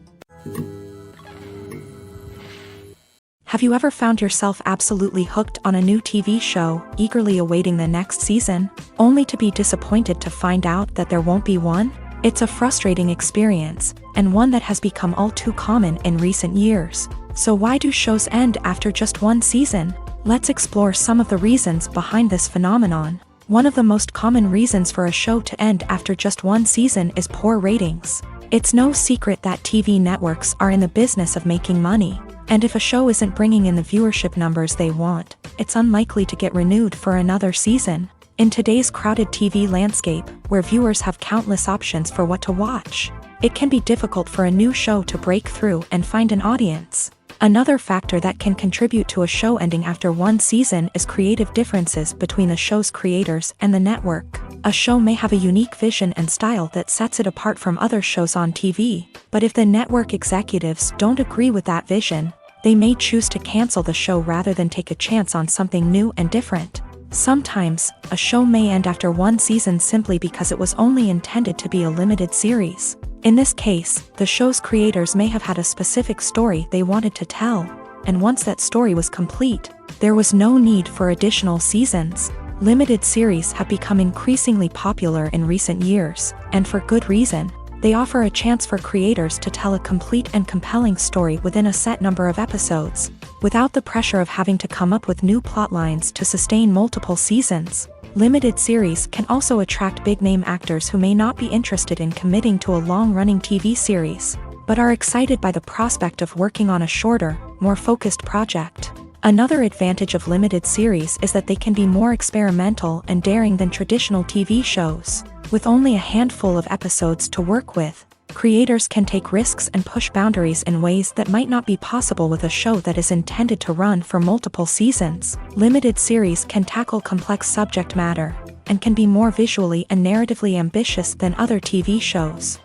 Have you ever found yourself absolutely hooked on a new TV show, eagerly awaiting the next season, only to be disappointed to find out that there won't be one? It's a frustrating experience, and one that has become all too common in recent years. So why do shows end after just one season? Let's explore some of the reasons behind this phenomenon. One of the most common reasons for a show to end after just one season is poor ratings. It's no secret that TV networks are in the business of making money, and if a show isn't bringing in the viewership numbers they want, it's unlikely to get renewed for another season. In today's crowded TV landscape, where viewers have countless options for what to watch, it can be difficult for a new show to break through and find an audience. Another factor that can contribute to a show ending after one season is creative differences between the show's creators and the network. A show may have a unique vision and style that sets it apart from other shows on TV, but if the network executives don't agree with that vision, they may choose to cancel the show rather than take a chance on something new and different. Sometimes, a show may end after one season simply because it was only intended to be a limited series. In this case, the show's creators may have had a specific story they wanted to tell, and once that story was complete, there was no need for additional seasons. Limited series have become increasingly popular in recent years, and for good reason. They offer a chance for creators to tell a complete and compelling story within a set number of episodes, without the pressure of having to come up with new plotlines to sustain multiple seasons. Limited series can also attract big-name actors who may not be interested in committing to a long-running TV series, but are excited by the prospect of working on a shorter, more focused project. Another advantage of limited series is that they can be more experimental and daring than traditional TV shows. With only a handful of episodes to work with, creators can take risks and push boundaries in ways that might not be possible with a show that is intended to run for multiple seasons. Limited series can tackle complex subject matter, and can be more visually and narratively ambitious than other TV shows.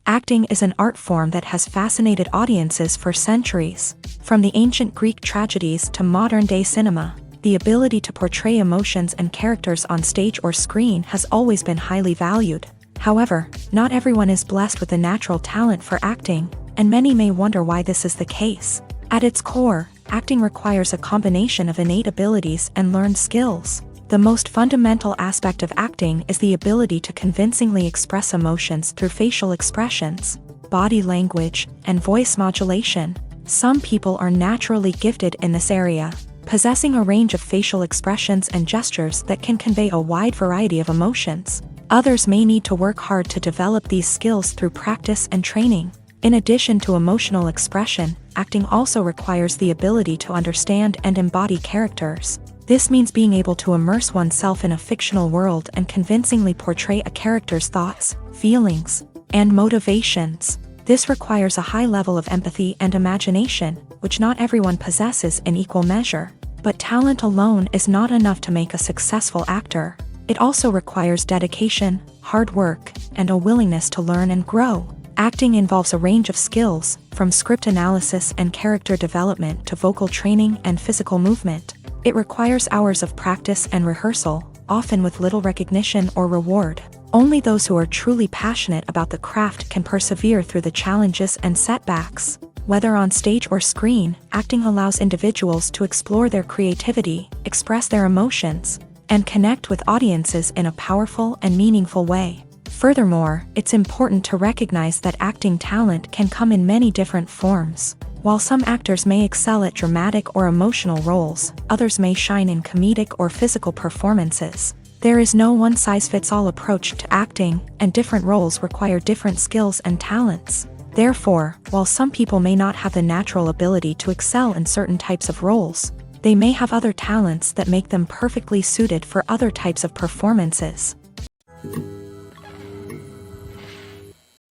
Acting is an art form that has fascinated audiences for centuries. From the ancient Greek tragedies to modern-day cinema, the ability to portray emotions and characters on stage or screen has always been highly valued. However, not everyone is blessed with a natural talent for acting, and many may wonder why this is the case. At its core, acting requires a combination of innate abilities and learned skills. The most fundamental aspect of acting is the ability to convincingly express emotions through facial expressions, body language, and voice modulation. Some people are naturally gifted in this area, possessing a range of facial expressions and gestures that can convey a wide variety of emotions. Others may need to work hard to develop these skills through practice and training. In addition to emotional expression, acting also requires the ability to understand and embody characters. This means being able to immerse oneself in a fictional world and convincingly portray a character's thoughts, feelings, and motivations. This requires a high level of empathy and imagination, which not everyone possesses in equal measure. But talent alone is not enough to make a successful actor. It also requires dedication, hard work, and a willingness to learn and grow. Acting involves a range of skills, from script analysis and character development to vocal training and physical movement. It requires hours of practice and rehearsal, often with little recognition or reward. Only those who are truly passionate about the craft can persevere through the challenges and setbacks. Whether on stage or screen, acting allows individuals to explore their creativity, express their emotions, and connect with audiences in a powerful and meaningful way. Furthermore, it's important to recognize that acting talent can come in many different forms. While some actors may excel at dramatic or emotional roles, others may shine in comedic or physical performances. There is no one-size-fits-all approach to acting, and different roles require different skills and talents. Therefore, while some people may not have the natural ability to excel in certain types of roles, they may have other talents that make them perfectly suited for other types of performances.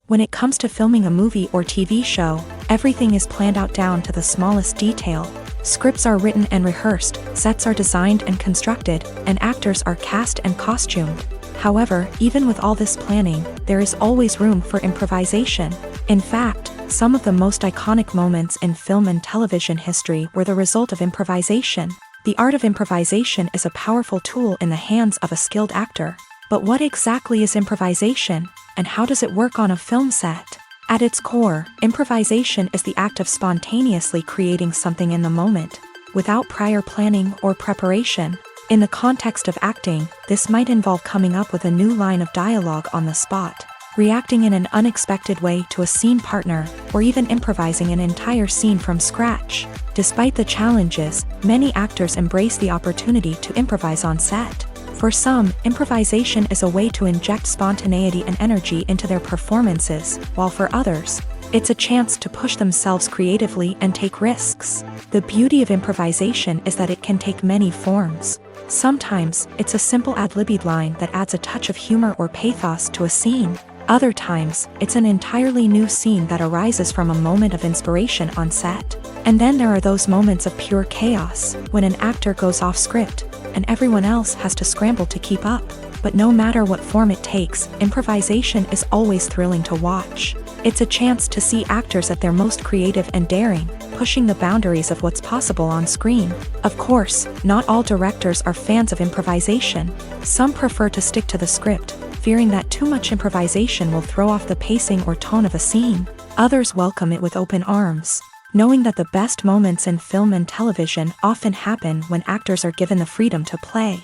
When it comes to filming a movie or TV show, everything is planned out down to the smallest detail. Scripts are written and rehearsed, sets are designed and constructed, and actors are cast and costumed. However, even with all this planning, there is always room for improvisation. In fact, some of the most iconic moments in film and television history were the result of improvisation. The art of improvisation is a powerful tool in the hands of a skilled actor. But what exactly is improvisation, and how does it work on a film set? At its core, improvisation is the act of spontaneously creating something in the moment, without prior planning or preparation. In the context of acting, this might involve coming up with a new line of dialogue on the spot, reacting in an unexpected way to a scene partner, or even improvising an entire scene from scratch. Despite the challenges, many actors embrace the opportunity to improvise on set. For some, improvisation is a way to inject spontaneity and energy into their performances, while for others, it's a chance to push themselves creatively and take risks. The beauty of improvisation is that it can take many forms. Sometimes, it's a simple ad-libbed line that adds a touch of humor or pathos to a scene. Other times, it's an entirely new scene that arises from a moment of inspiration on set. And then there are those moments of pure chaos, when an actor goes off script, and everyone else has to scramble to keep up. But no matter what form it takes, improvisation is always thrilling to watch. It's a chance to see actors at their most creative and daring, pushing the boundaries of what's possible on screen. Of course, not all directors are fans of improvisation. Some prefer to stick to the script, fearing that too much improvisation will throw off the pacing or tone of a scene. Others welcome it with open arms, knowing that the best moments in film and television often happen when actors are given the freedom to play.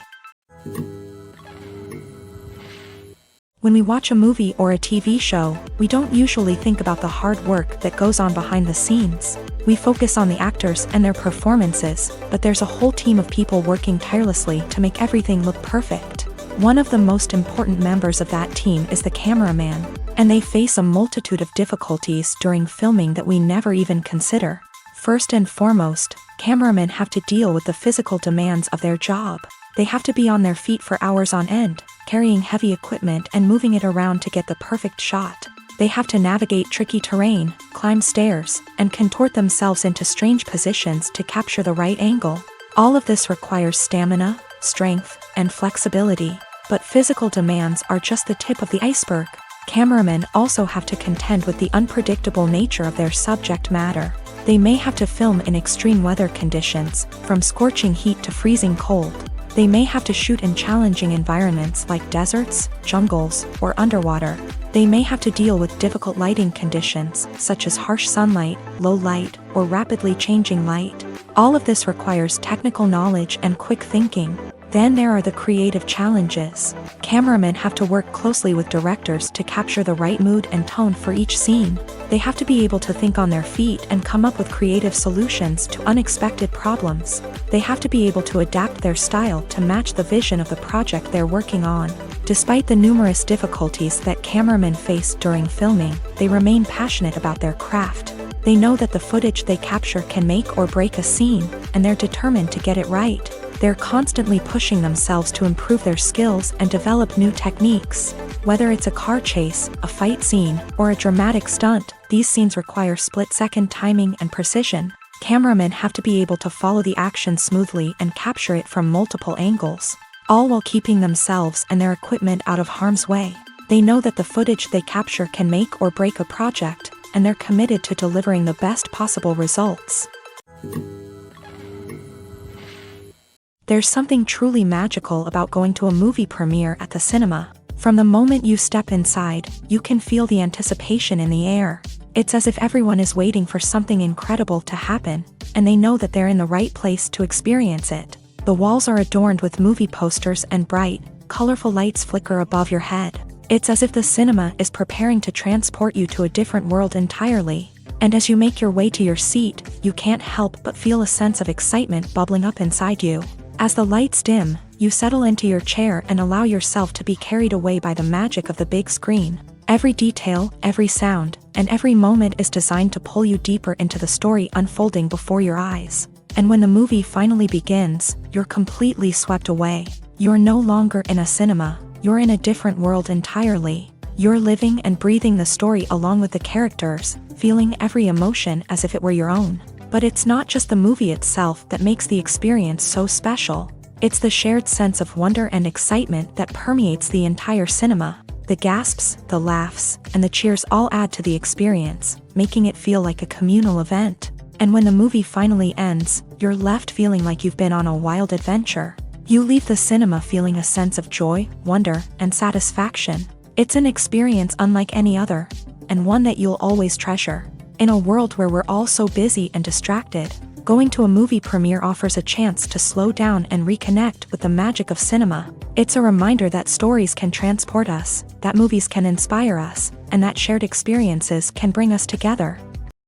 When we watch a movie or a TV show, we don't usually think about the hard work that goes on behind the scenes. We focus on the actors and their performances, but there's a whole team of people working tirelessly to make everything look perfect. One of the most important members of that team is the cameraman, and they face a multitude of difficulties during filming that we never even consider. First and foremost, cameramen have to deal with the physical demands of their job. They have to be on their feet for hours on end, carrying heavy equipment and moving it around to get the perfect shot. They have to navigate tricky terrain, climb stairs, and contort themselves into strange positions to capture the right angle. All of this requires stamina, strength, and flexibility. But physical demands are just the tip of the iceberg. Cameramen also have to contend with the unpredictable nature of their subject matter. They may have to film in extreme weather conditions, from scorching heat to freezing cold. They may have to shoot in challenging environments like deserts, jungles, or underwater. They may have to deal with difficult lighting conditions, such as harsh sunlight, low light, or rapidly changing light. All of this requires technical knowledge and quick thinking. Then there are the creative challenges. Cameramen have to work closely with directors to capture the right mood and tone for each scene. They have to be able to think on their feet and come up with creative solutions to unexpected problems. They have to be able to adapt their style to match the vision of the project they're working on. Despite the numerous difficulties that cameramen face during filming, they remain passionate about their craft. They know that the footage they capture can make or break a scene, and they're determined to get it right. They're constantly pushing themselves to improve their skills and develop new techniques. Whether it's a car chase, a fight scene, or a dramatic stunt, these scenes require split-second timing and precision. Cameramen have to be able to follow the action smoothly and capture it from multiple angles, all while keeping themselves and their equipment out of harm's way. They know that the footage they capture can make or break a project, and they're committed to delivering the best possible results. There's something truly magical about going to a movie premiere at the cinema. From the moment you step inside, you can feel the anticipation in the air. It's as if everyone is waiting for something incredible to happen, and they know that they're in the right place to experience it. The walls are adorned with movie posters and bright, colorful lights flicker above your head. It's as if the cinema is preparing to transport you to a different world entirely. And as you make your way to your seat, you can't help but feel a sense of excitement bubbling up inside you. As the lights dim, you settle into your chair and allow yourself to be carried away by the magic of the big screen. Every detail, every sound, and every moment is designed to pull you deeper into the story unfolding before your eyes. And when the movie finally begins, you're completely swept away. You're no longer in a cinema, you're in a different world entirely. You're living and breathing the story along with the characters, feeling every emotion as if it were your own. But it's not just the movie itself that makes the experience so special. It's the shared sense of wonder and excitement that permeates the entire cinema. The gasps, the laughs, and the cheers all add to the experience, making it feel like a communal event. And when the movie finally ends, you're left feeling like you've been on a wild adventure. You leave the cinema feeling a sense of joy, wonder, and satisfaction. It's an experience unlike any other, and one that you'll always treasure. In a world where we're all so busy and distracted, going to a movie premiere offers a chance to slow down and reconnect with the magic of cinema. It's a reminder that stories can transport us, that movies can inspire us, and that shared experiences can bring us together.